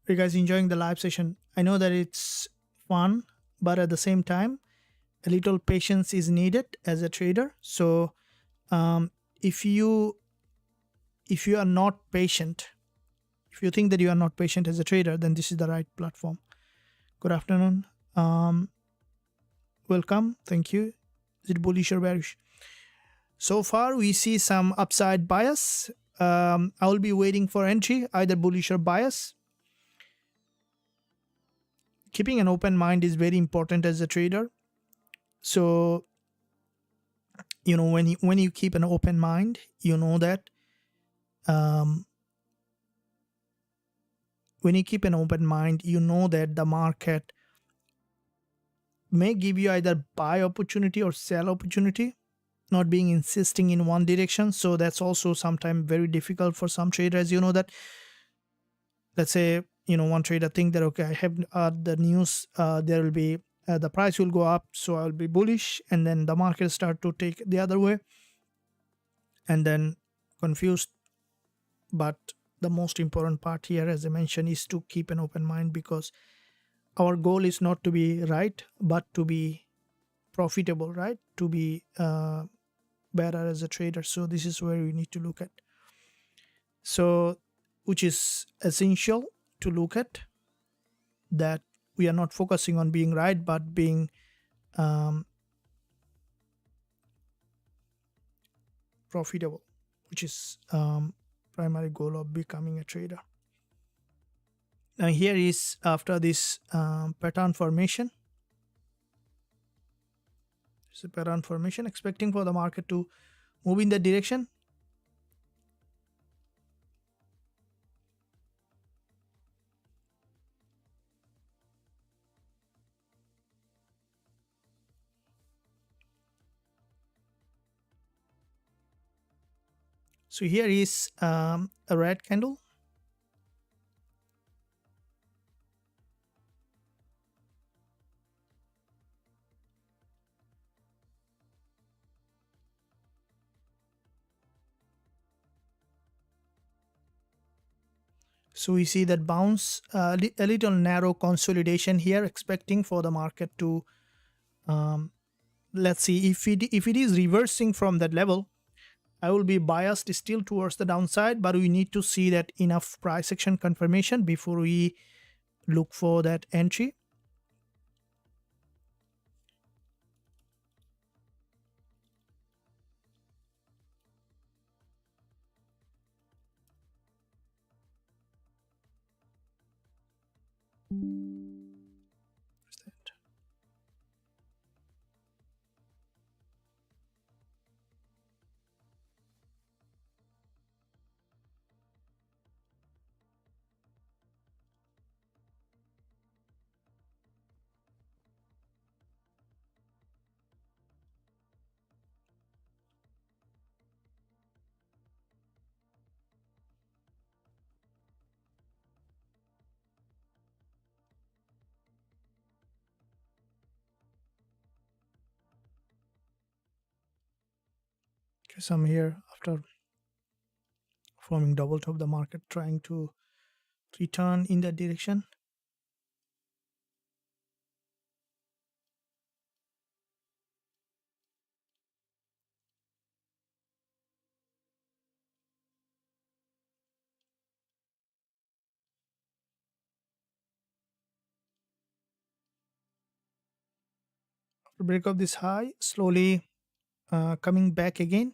Are you guys enjoying the live session? I know that it's fun, but at the same time, a little patience is needed as a trader. So um, if you are not patient, if you think that you are not patient as a trader, then this is the right platform. Good afternoon. Welcome. Thank you. Is it bullish or bearish? So far, we see some upside bias. I will be waiting for entry, either bullish or bias. Keeping an open mind is very important as a trader. So, you know, when you keep an open mind, you know that when you keep an open mind, you know that the market may give you either buy opportunity or sell opportunity, not being insisting in one direction. So that's also sometimes very difficult for some traders. You know that, let's say, you know, one trader think that, okay, I have the news, there will be the price will go up, so I'll be bullish, and then the market start to take the other way, and then confused. But the most important part here, as I mentioned, is to keep an open mind, because our goal is not to be right, but to be profitable, right? To be better as a trader. So this is where we need to look at. So, which is essential to look at, that we are not focusing on being right, but being profitable, which is primary goal of becoming a trader. Now here is after this pattern formation. It's a pattern formation, expecting for the market to move in that direction. So here is a red candle. So we see that bounce, a little narrow consolidation here, expecting for the market to, let's see, if it is reversing from that level, I will be biased still towards the downside, but we need to see that enough price action confirmation before we look for that entry. Okay, so I'm here after forming double top, the market trying to return in that direction. After break of this high, slowly coming back again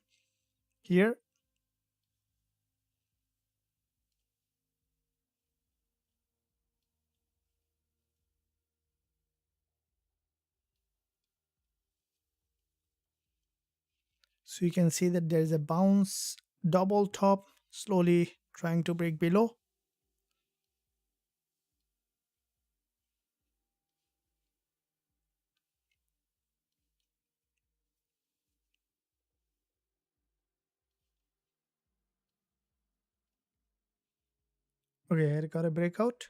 here. So you can see that there is a bounce, double top, slowly trying to break below. Okay, I got a breakout.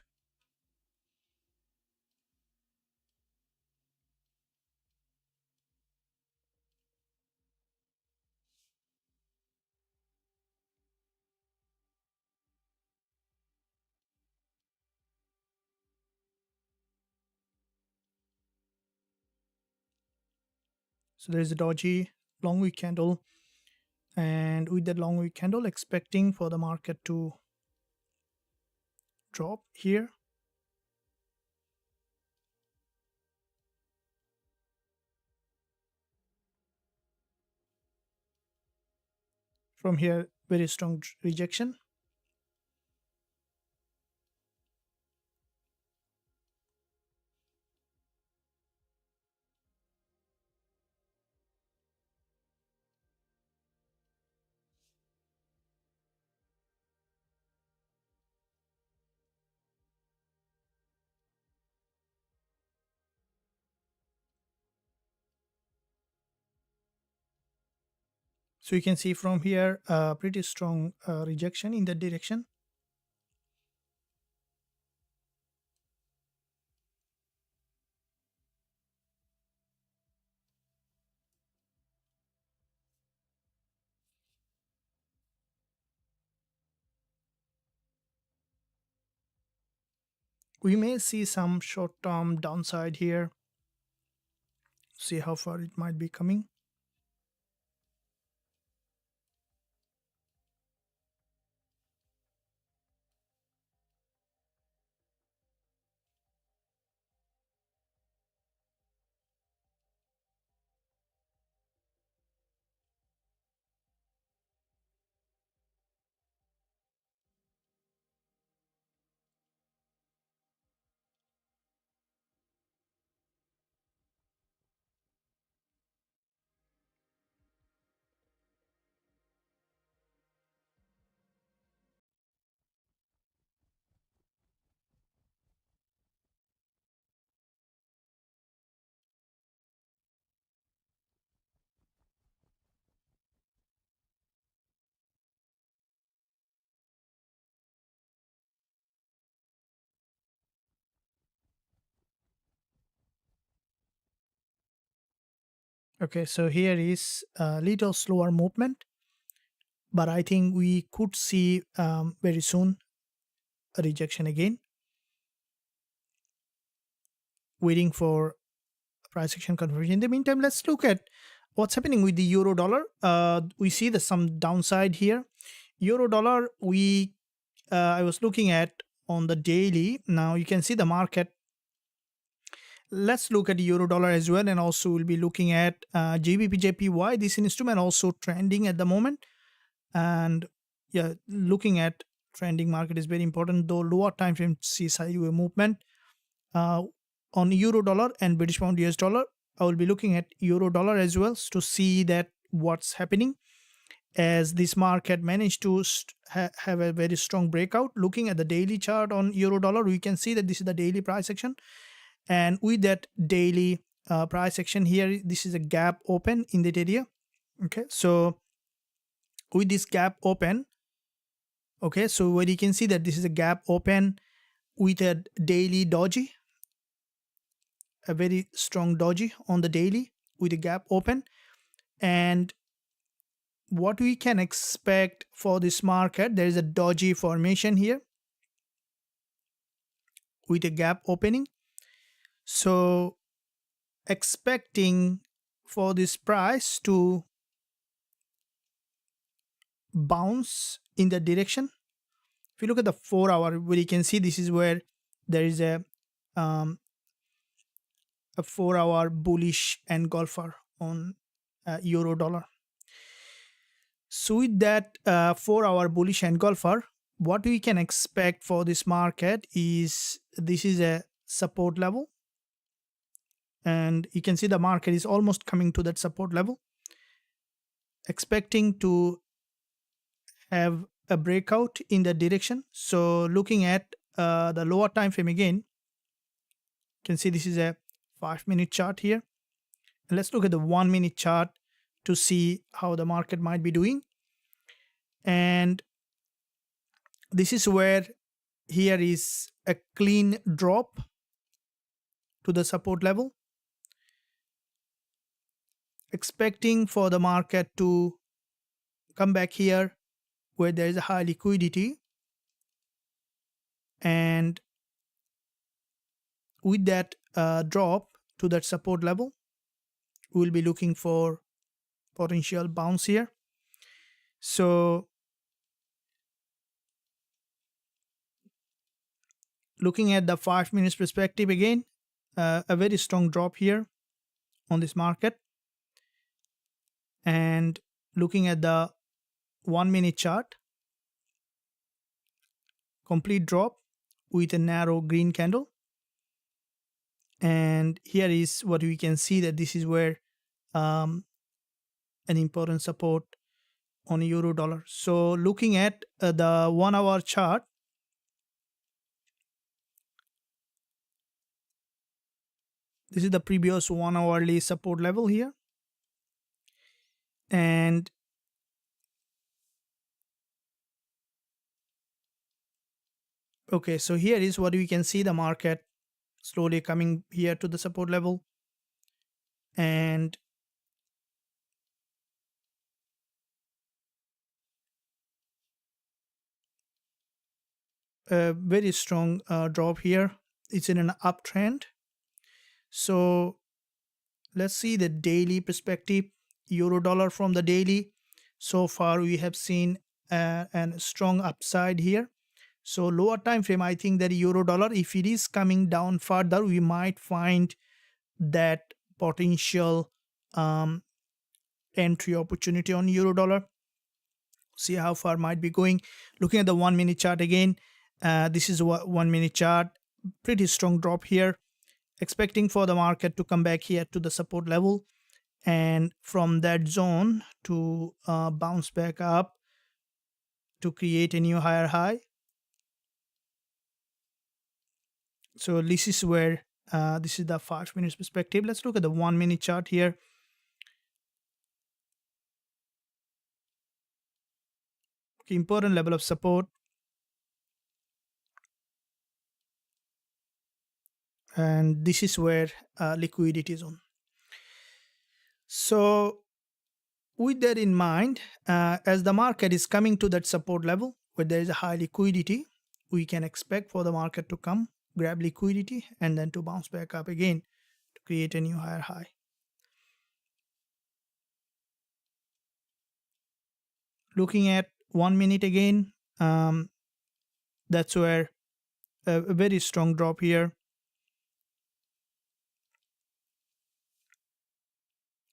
So there's a dodgy long wick candle, and with that long wick candle, expecting for the market to drop here. From here, very strong rejection. So you can see from here, pretty strong rejection in that direction. We may see some short-term downside here. See how far it might be coming. Okay, so here is a little slower movement, but I think we could see very soon a rejection again. Waiting for price action confirmation. In the meantime, let's look at what's happening with the euro dollar. We see the some downside here. Euro dollar, I was looking at on the daily. Now you can see the market. Let's look at the euro dollar as well, and also we'll be looking at GBP this instrument also trending at the moment. And yeah, looking at trending market is very important, though lower time frame sees sideways movement. On euro dollar and British pound US dollar, I will be looking at euro dollar as well to see that what's happening, as this market managed to have a very strong breakout. Looking at the daily chart on euro dollar, we can see that this is the daily price action, and with that daily price action here, this is a gap open in that area. Okay, so with this gap open, okay, so where you can see that this is a gap open with a daily doji, a very strong doji on the daily with a gap open. And what we can expect for this market, there is a doji formation here with a gap opening. So expecting for this price to bounce in the direction. If you look at the 4-hour, where you can see this is where there is a 4-hour bullish engulfer on euro dollar. So with that 4-hour bullish engulfer, what we can expect for this market is this is a support level, and you can see the market is almost coming to that support level, expecting to have a breakout in that direction. So looking at the lower time frame again, you can see this is a 5-minute chart here. And let's look at the 1-minute chart to see how the market might be doing. And this is where here is a clean drop to the support level, expecting for the market to come back here where there is a high liquidity, and with that drop to that support level, we'll be looking for potential bounce here. So looking at the 5 minutes perspective again, a very strong drop here on this market, and looking at the 1 minute chart, complete drop with a narrow green candle. And here is what we can see, that this is where an important support on euro dollar. So looking at the 1 hour chart, this is the previous 1 hourly support level here, and okay, so here is what we can see, the market slowly coming here to the support level, and a very strong drop here. It's in an uptrend. So let's see the daily perspective, euro dollar from the daily. So far we have seen a strong upside here. So lower time frame, I think that euro dollar, if it is coming down further, we might find that potential entry opportunity on euro dollar. See how far might be going. Looking at the 1 minute chart again, this is 1 minute chart, pretty strong drop here, expecting for the market to come back here to the support level, and from that zone to bounce back up to create a new higher high. So this is where this is the 5 minutes perspective. Let's look at the 1 minute chart here. Okay, important level of support, and this is where liquidity is on. So with that in mind, as the market is coming to that support level where there is a high liquidity, we can expect for the market to come, grab liquidity, and then to bounce back up again to create a new higher high. Looking at 1 minute again, that's where a very strong drop here.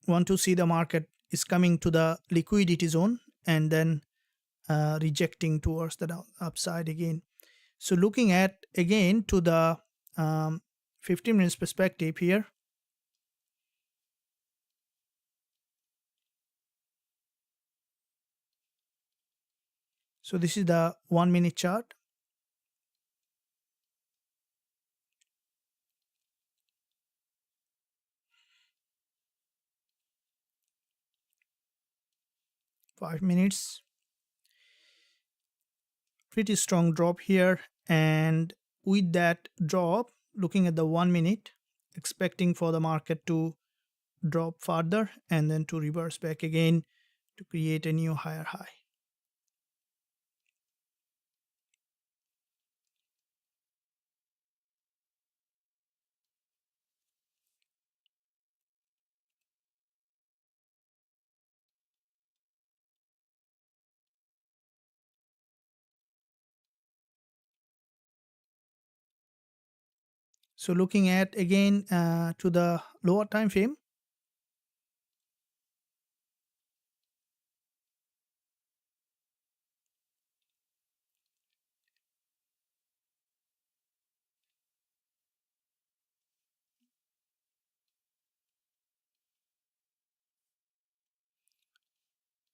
Want to see the market is coming to the liquidity zone and then rejecting towards the upside again. So looking at again to the 15 minutes perspective here, so this is the 1 minute chart. Five minutes, pretty strong drop here, and with that drop, looking at the 1 minute, expecting for the market to drop further and then to reverse back again to create a new higher high. So looking at again to the lower time frame,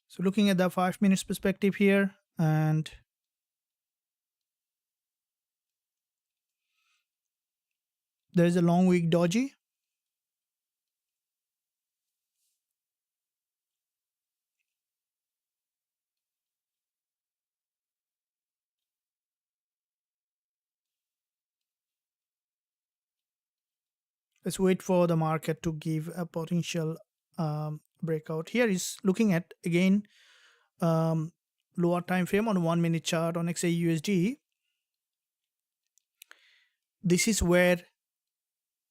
so looking at the 5 minutes perspective here, and there is a long wick doji. Let's wait for the market to give a potential breakout. Here is looking at again um, lower time frame on 1 minute chart on XAUUSD. This is where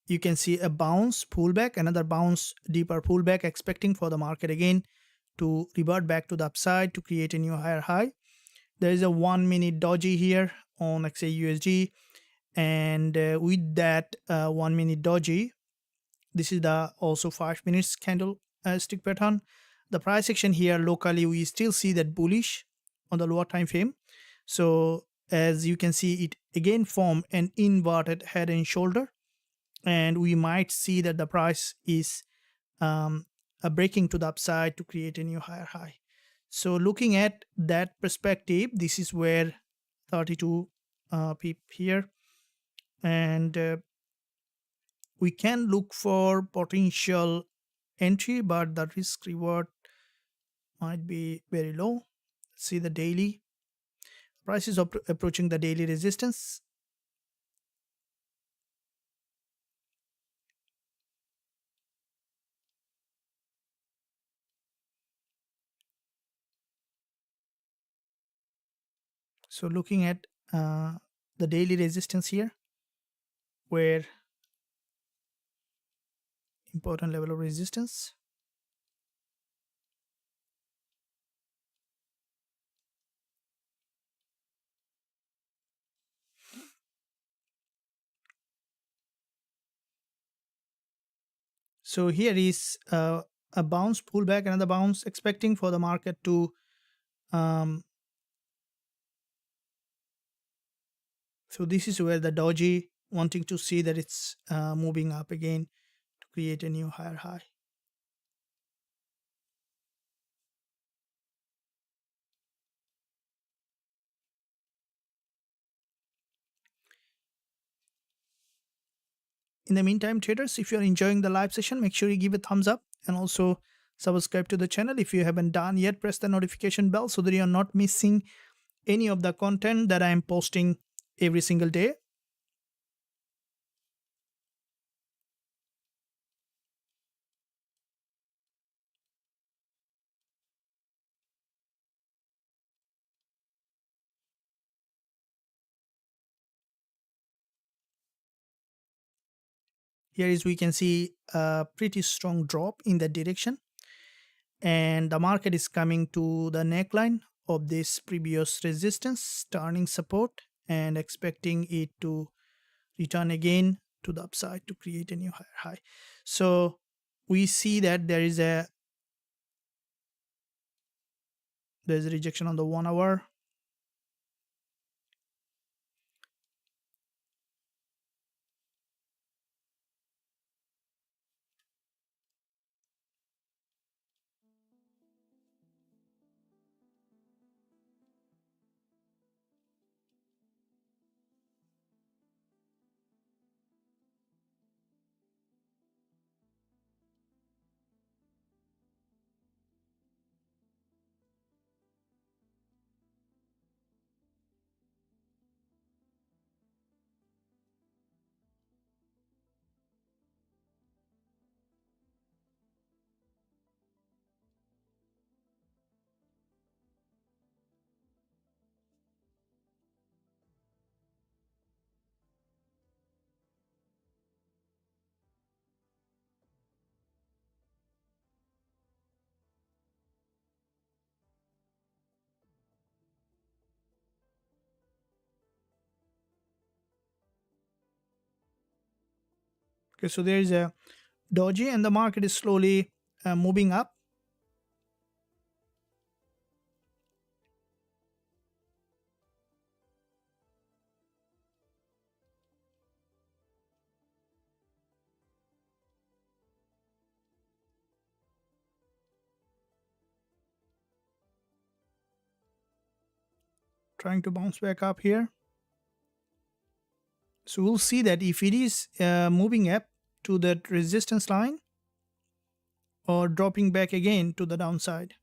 you can see a bounce pullback, another bounce, deeper pullback, expecting for the market again to revert back to the upside to create a new higher high. There is a 1 minute doji here on XAUUSD, and with that 1 minute doji, this is the also 5 minutes candle stick pattern. The price action here locally, we still see that bullish on the lower time frame. So as you can see, it again formed an inverted head and shoulder, and we might see that the price is breaking to the upside to create a new higher high. So looking at that perspective, this is where 32 pip here, and we can look for potential entry, but the risk reward might be very low. See the daily price is approaching the daily resistance. So looking at the daily resistance here, where important level of resistance. So here is a bounce pullback, another bounce, expecting for the market to so this is where the doji wanting to see that it's moving up again to create a new higher high. In the meantime, traders, if you're enjoying the live session, make sure you give a thumbs up and also subscribe to the channel. If you haven't done yet, press the notification bell so that you're not missing any of the content that I'm posting every single day. Here is we can see a pretty strong drop in that direction, and the market is coming to the neckline of this previous resistance, turning support and expecting it to return again to the upside to create a new higher high. So we see that there's a rejection on the 1 hour. Okay, so there is a doji and the market is slowly moving up. Trying to bounce back up here. So we'll see that if it is moving up to that resistance line or dropping back again to the downside.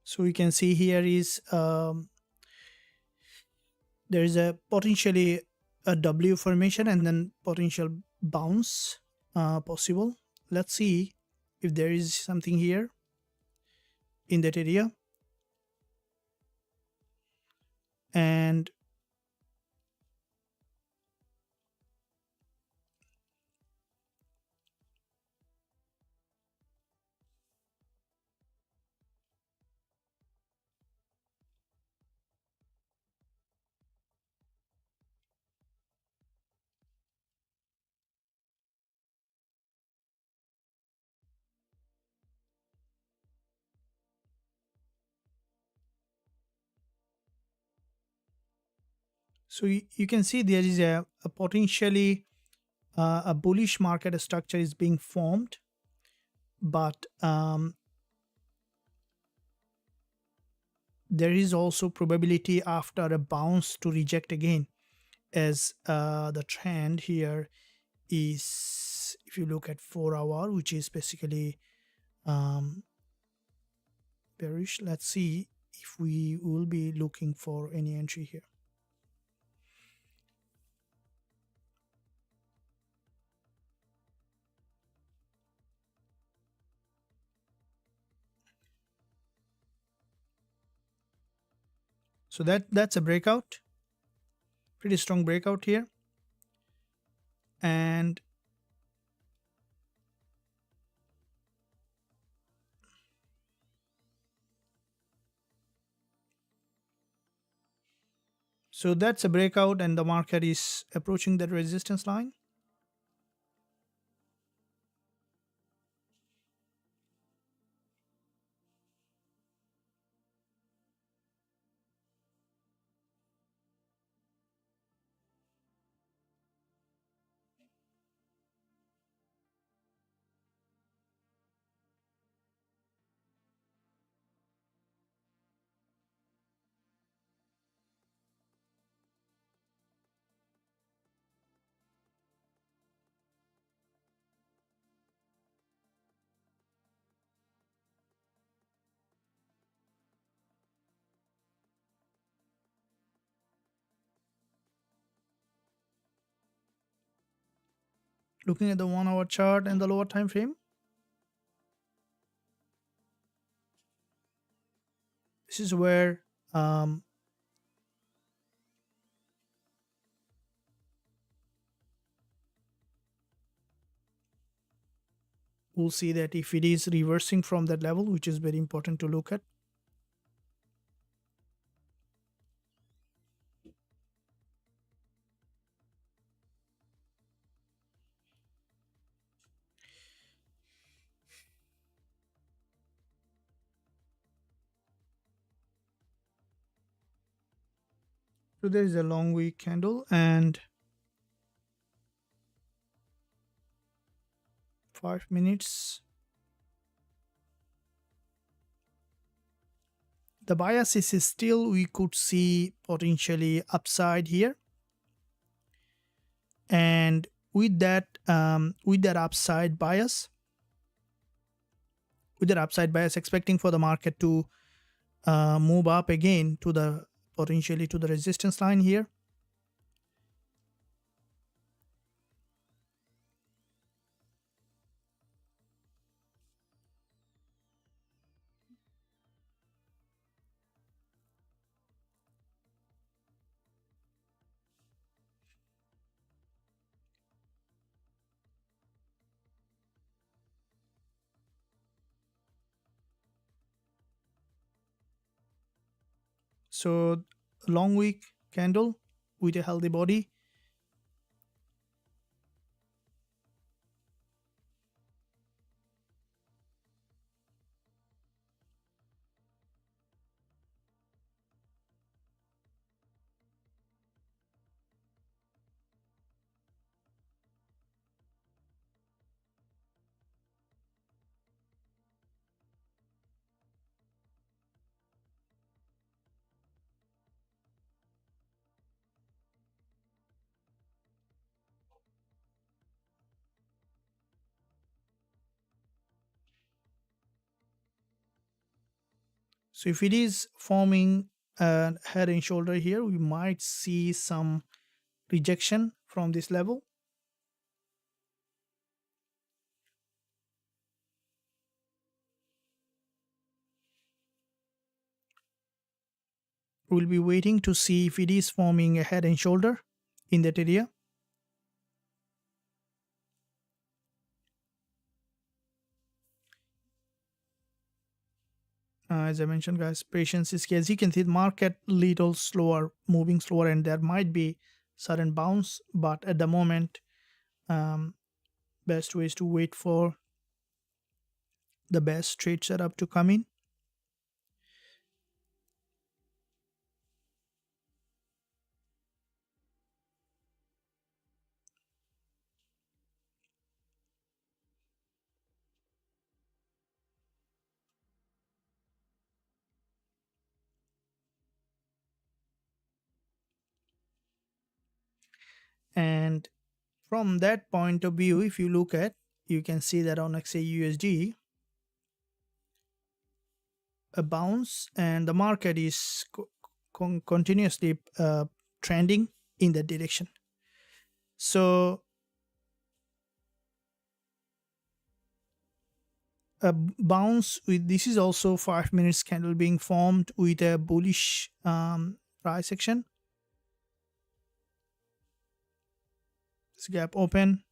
So you can see here is there is a potentially a W formation and then potential bounce possible. Let's see if there is something here in that area. And so you can see there is a potentially a bullish market structure is being formed, but there is also probability after a bounce to reject again, as the trend here is, if you look at 4 hour, which is basically bearish. Let's see if we will be looking for any entry here. So that's a breakout, pretty strong breakout here. And so that's a breakout, and the market is approaching that resistance line. Looking at the 1 hour chart and the lower time frame, this is where we'll see that if it is reversing from that level, which is very important to look at. So there is a long week candle and 5 minutes. The bias is still, we could see potentially upside here, and with that upside bias, expecting for the market to move up again to the potentially to the resistance line here. So long wick candle with a healthy body. So if it is forming a head and shoulder here, we might see some rejection from this level. We'll be waiting to see if it is forming a head and shoulder in that area. As I mentioned, guys, patience is key. As you can see, the market little slower, moving slower, and there might be sudden bounce, but at the moment, best way is to wait for the best trade setup to come in. And from that point of view, if you look at, you can see that on XAUUSD, a bounce, and the market is continuously trending in that direction. So a bounce with this is also 5 minutes candle being formed with a bullish price action. This gap open.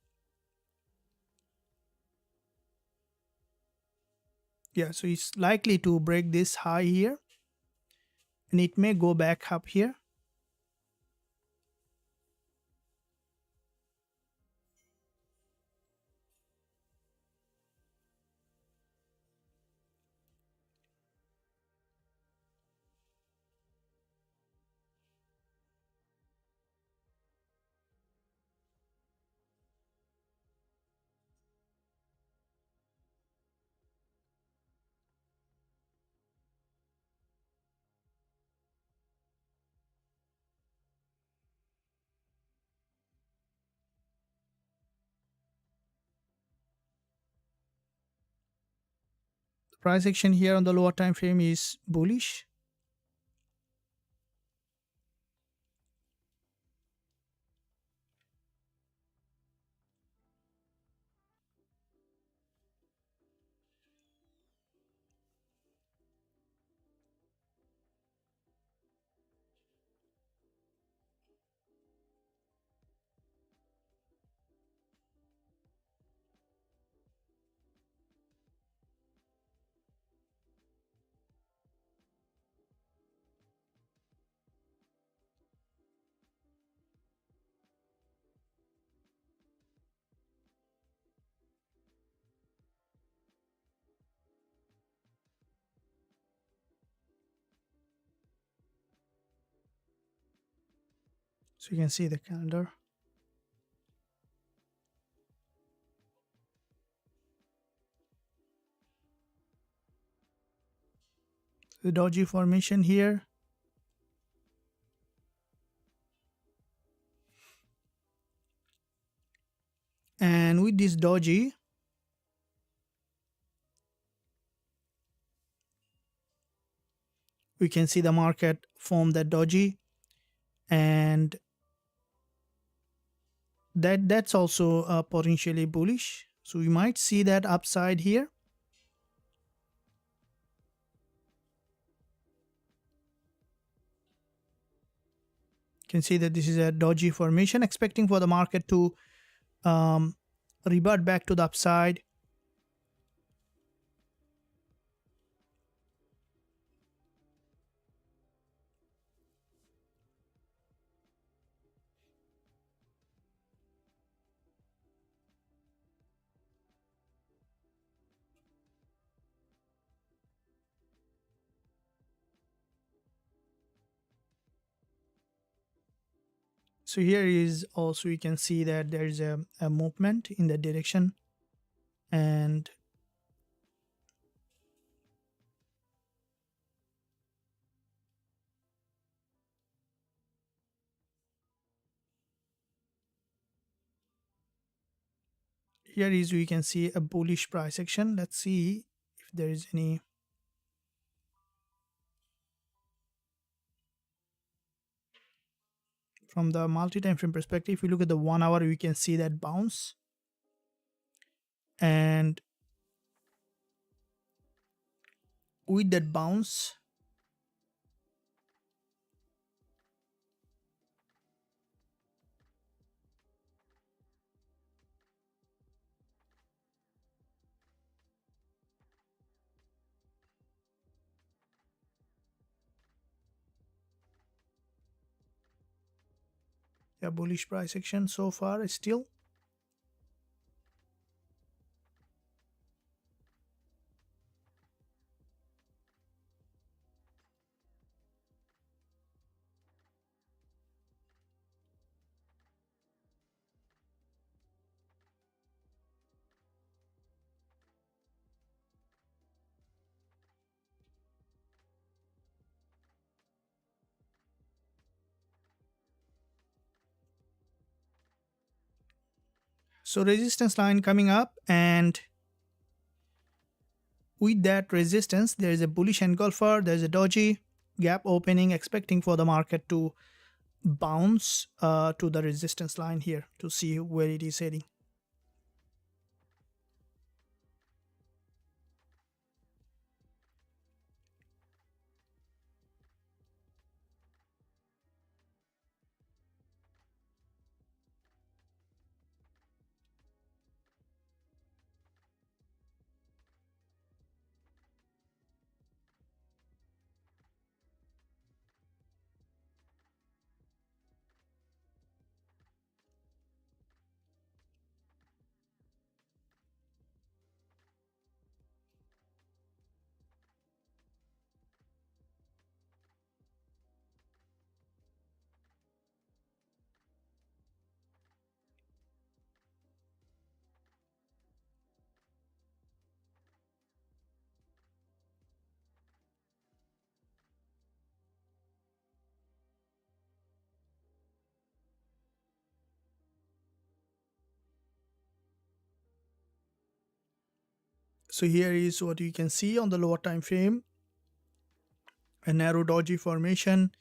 Yeah, so it's likely to break this high here, and it may go back up here. The price action here on the lower time frame is bullish. So you can see the calendar. The doji formation here. And with this doji, we can see the market form that doji, and that's also potentially bullish. So we might see that upside here. You can see that this is a doji formation, expecting for the market to revert back to the upside. So here is also, you can see that there is a movement in that direction, and here is, we can see a bullish price action. Let's see if there is any. from the multi-time frame perspective, if you look at the 1 hour, we can see that bounce, and with that bounce, a bullish price action so far still. So resistance line coming up, and with that resistance, there is a bullish engulfer, there's a doji gap opening, expecting for the market to bounce to the resistance line here to see where it is heading. So here is what you can see on the lower time frame, a narrow doji formation.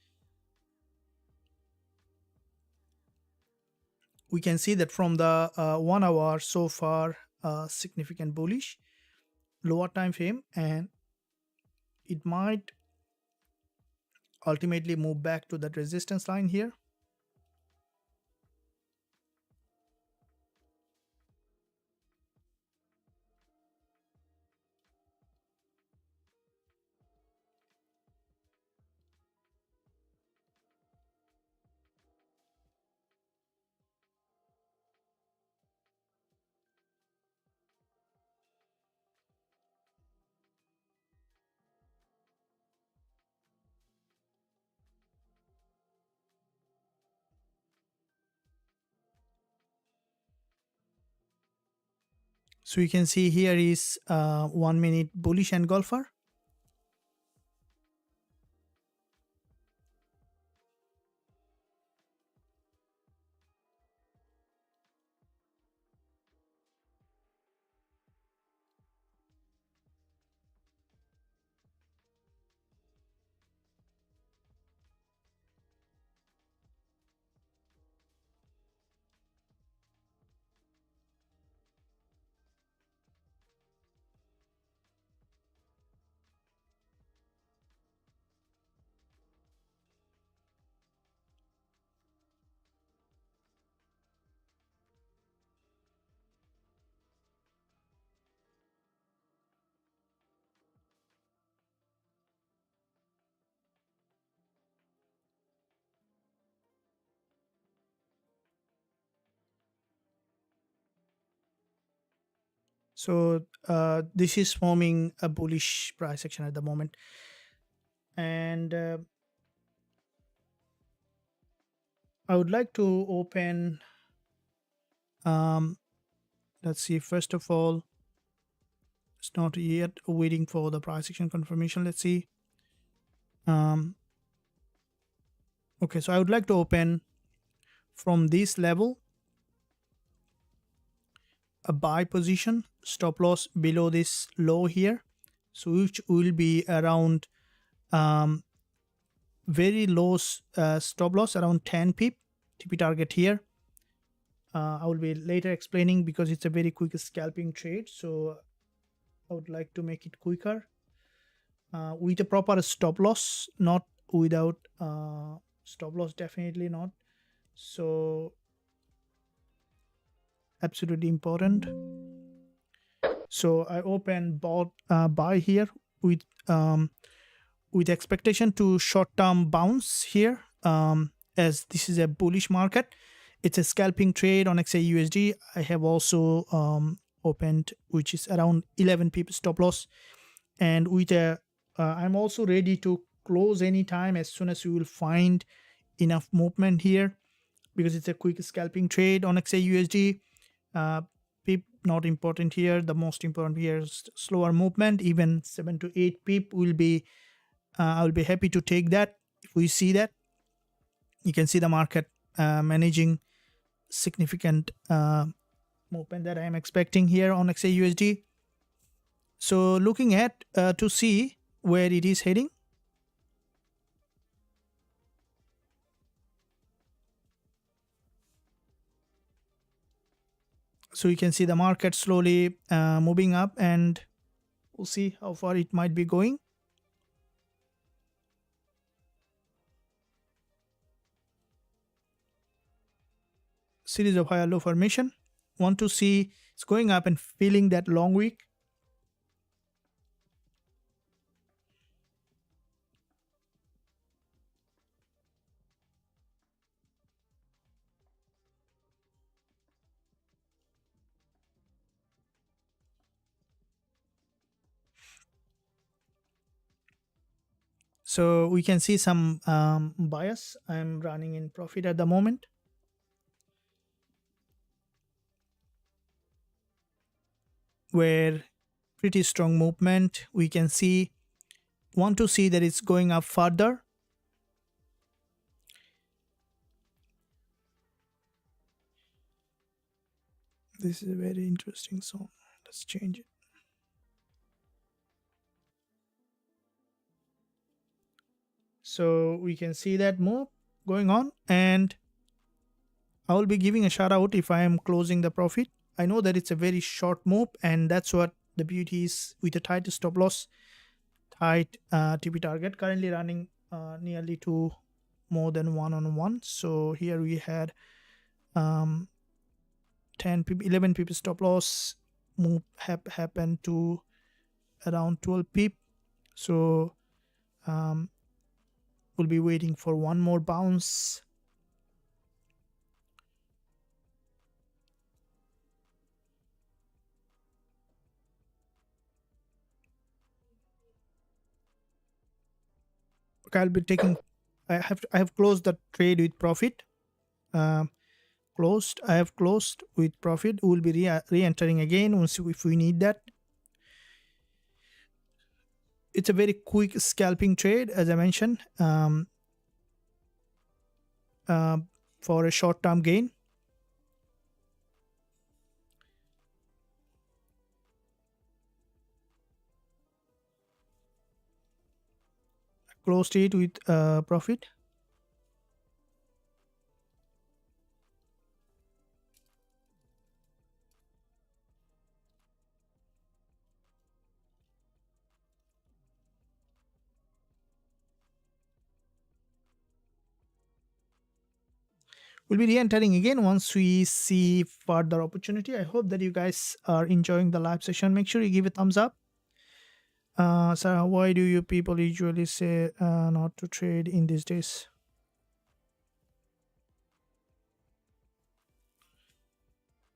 We can see that from the 1 hour so far, significant bullish lower time frame, and it might ultimately move back to that resistance line here. So you can see here is 1 minute bullish engulfer. So this is forming a bullish price action at the moment, and I would like to open, let's see, first of all, it's not yet waiting for the price action confirmation. Let's see. Okay, so I would like to open from this level a buy position, stop loss below this low here, so which will be around very low stop loss around 10 pip, TP target here. I will be later explaining because it's a very quick scalping trade, so I would like to make it quicker with a proper stop loss, not without stop loss, definitely not. So absolutely important. So I open bought buy here with expectation to short-term bounce here, as this is a bullish market. It's a scalping trade on XAUUSD. I have also opened, which is around 11 pips stop loss, and with a I'm also ready to close anytime as soon as we will find enough movement here, because it's a quick scalping trade on XAUUSD. Pip not important here. The most important here is slower movement. Even 7 to 8 pip will be I will be happy to take that. If we see that, you can see the market managing significant movement that I am expecting here on XAUUSD. So looking at to see where it is heading. So you can see the market slowly moving up, and we'll see how far it might be going. Series of higher low formation. Want to see it's going up and filling that long wick. So we can see some bias. I'm running in profit at the moment. Where pretty strong movement. We can see, want to see that it's going up further. This is a very interesting zone. Let's change it. So we can see that move going on, and I will be giving a shout out if I am closing the profit. I know that it's a very short move, and that's what the beauty is with a tight stop loss, tight TP target. Currently running nearly to more than 1-on-1. So here we had 10 pip, 11 pip stop loss, move happened to around 12 pip. So we'll be waiting for one more bounce. Okay, I'll be taking. I have closed the trade with profit. Closed. I have closed with profit. We'll be re-entering again once if we need that. It's a very quick scalping trade, as I mentioned, for a short-term gain. Closed it with profit. We'll be re-entering again once we see further opportunity. I hope that you guys are enjoying the live session. Make sure you give a thumbs up. Sarah, why do you people usually say not to trade in these days?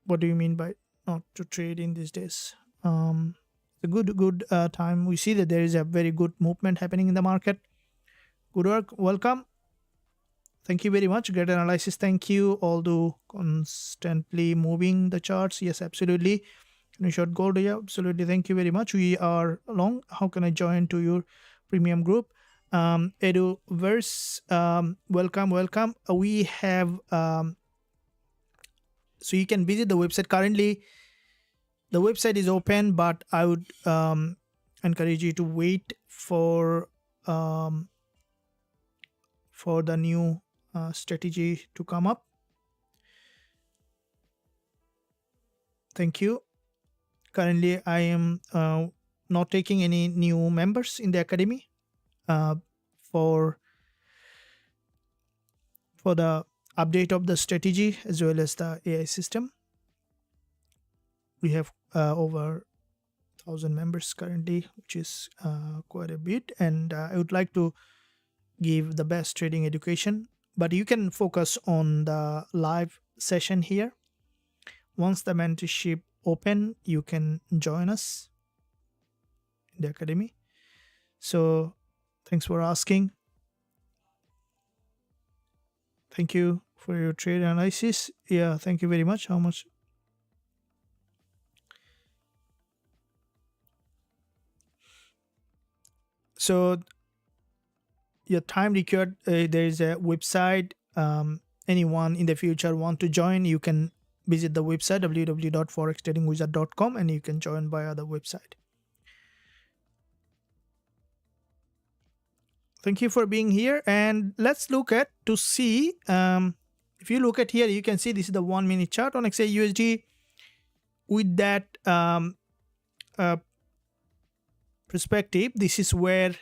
What do you mean by not to trade in these days? A good time. We see that there is a very good movement happening in the market. Good work. Welcome. Thank you very much. Great analysis. Thank you. Although constantly moving the charts. Yes, absolutely. Can you short gold? Yeah, absolutely. Thank you very much. We are long. How can I join to your premium group? Eduverse, welcome. We have so you can visit the website. Currently, the website is open, but I would encourage you to wait for the new strategy to come up. Thank you. Currently, I am not taking any new members in the academy uh, for the update of the strategy as well as the AI system. We have over 1,000 members currently, which is quite a bit, and I would like to give the best trading education. But you can focus on the live session here. Once the mentorship open, you can join us in the academy. So thanks for asking. Thank you for your trade analysis. Yeah, thank you very much. How much? So your time required, there is a website. Anyone in the future want to join, you can visit the website www.forextradingwizard.com and you can join via the website. Thank you for being here, and let's look at to see if you look at here, you can see this is the 1 minute chart on XAUUSD with that perspective. This is where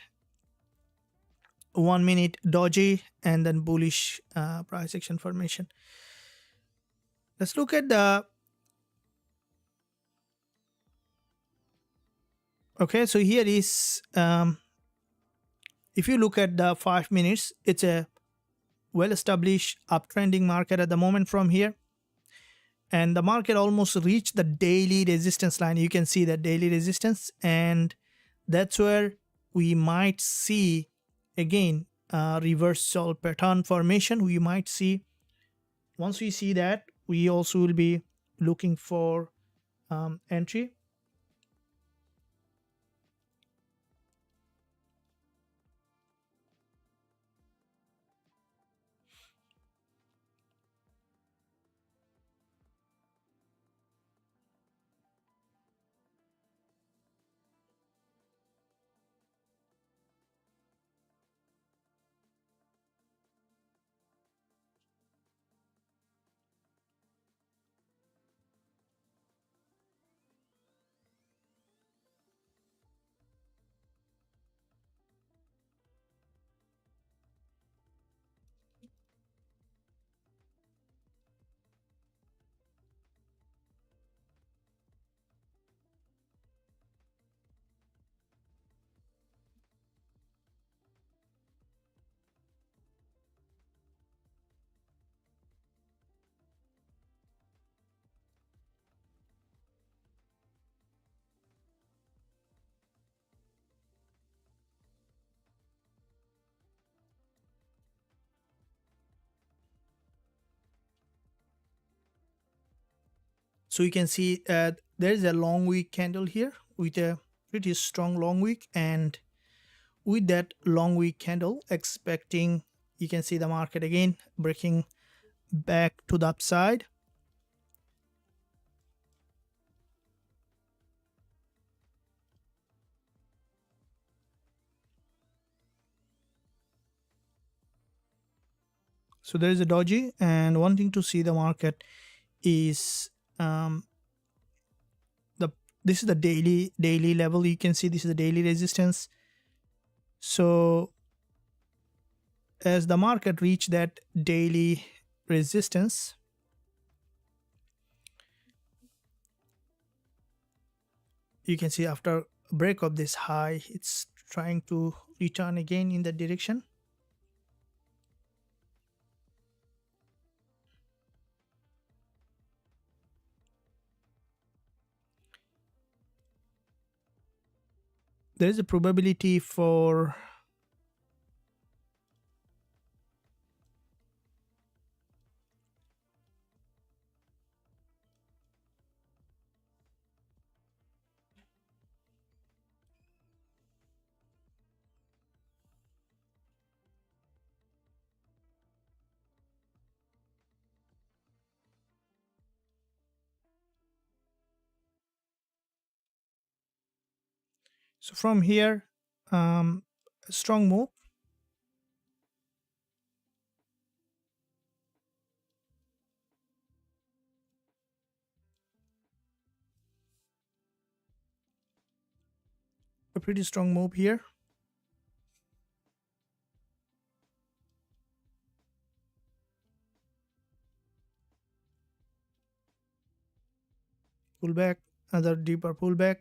1 minute doji and then bullish price action formation. Let's look at the okay. So here is if you look at the 5 minutes, it's a well-established uptrending market at the moment from here, and the market almost reached the daily resistance line. You can see that daily resistance, and that's where we might see again reversal pattern formation. We might see, once we see that, we also will be looking for entry. So you can see there is a long wick candle here with a pretty strong long wick, and with that long wick candle, expecting, you can see the market again breaking back to the upside. So there is a doji, and wanting to see the market is the this is the daily level. You can see this is the daily resistance. So as the market reach that daily resistance, you can see after break of this high, it's trying to return again in that direction. There is a probability for so from here a strong move. a pretty strong move here. Pullback, another deeper pullback.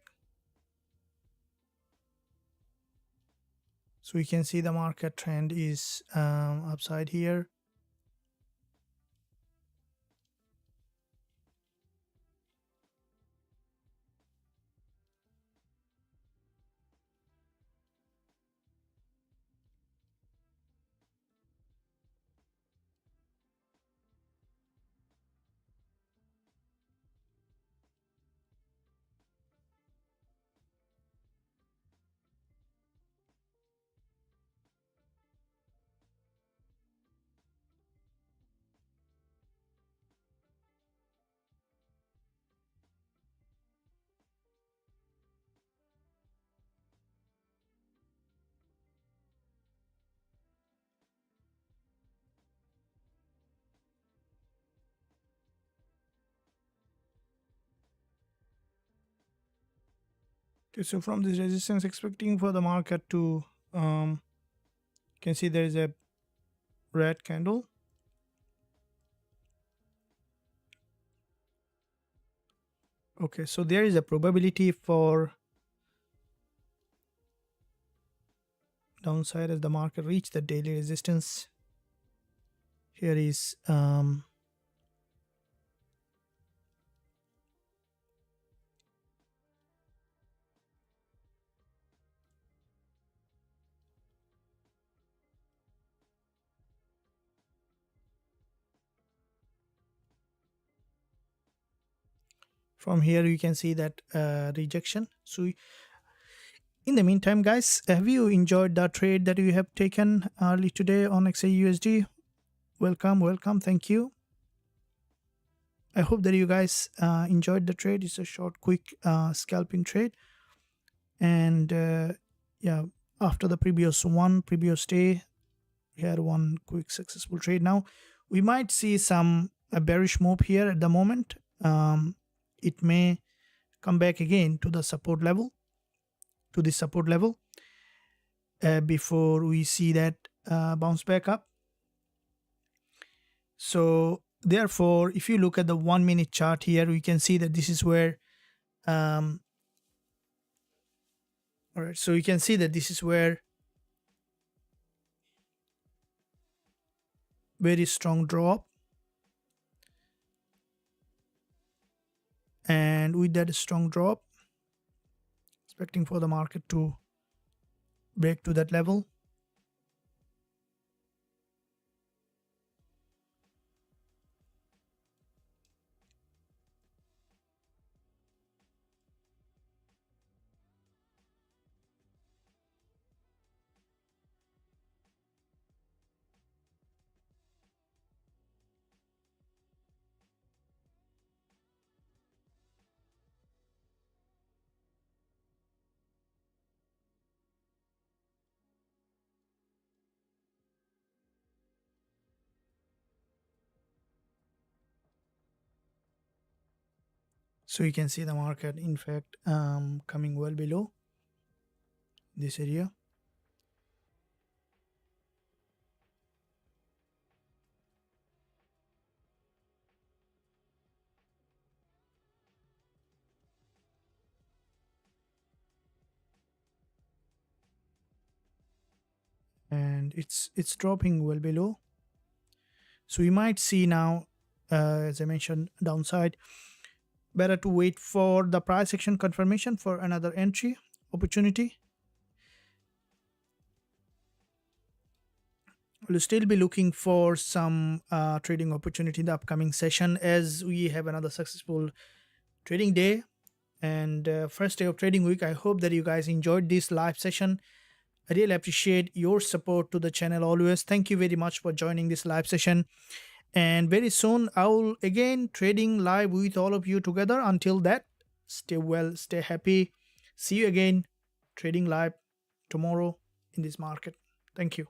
So we can see the market trend is upside here. Okay, so from this resistance, expecting for the market to can see there is a red candle. Okay, so there is a probability for downside as the market reach the daily resistance. Here is from here you can see that rejection. So in the meantime, guys, have you enjoyed the trade that you have taken early today on XAUUSD? Welcome, thank you. I hope that you guys enjoyed the trade. It's a short, quick scalping trade. And yeah, after the previous day, we had one quick successful trade. Now we might see a bearish move here at the moment. It may come back again to the support level, before we see that bounce back up. So therefore, if you look at the 1 minute chart here, we can see that this is where all right, so you can see that this is where very strong drop, and with that strong drop, expecting for the market to break to that level. So you can see the market, in fact, coming well below this area. And it's dropping well below. So we might see now, as I mentioned, downside. Better to wait for the price action confirmation for another entry opportunity. We'll still be looking for some trading opportunity in the upcoming session, as we have another successful trading day and first day of trading week. I hope that you guys enjoyed this live session. I really appreciate your support to the channel always. Thank you very much for joining this live session. And very soon I will again trading live with all of you together. Until that, stay well, stay happy. See you again trading live tomorrow in this market. Thank you.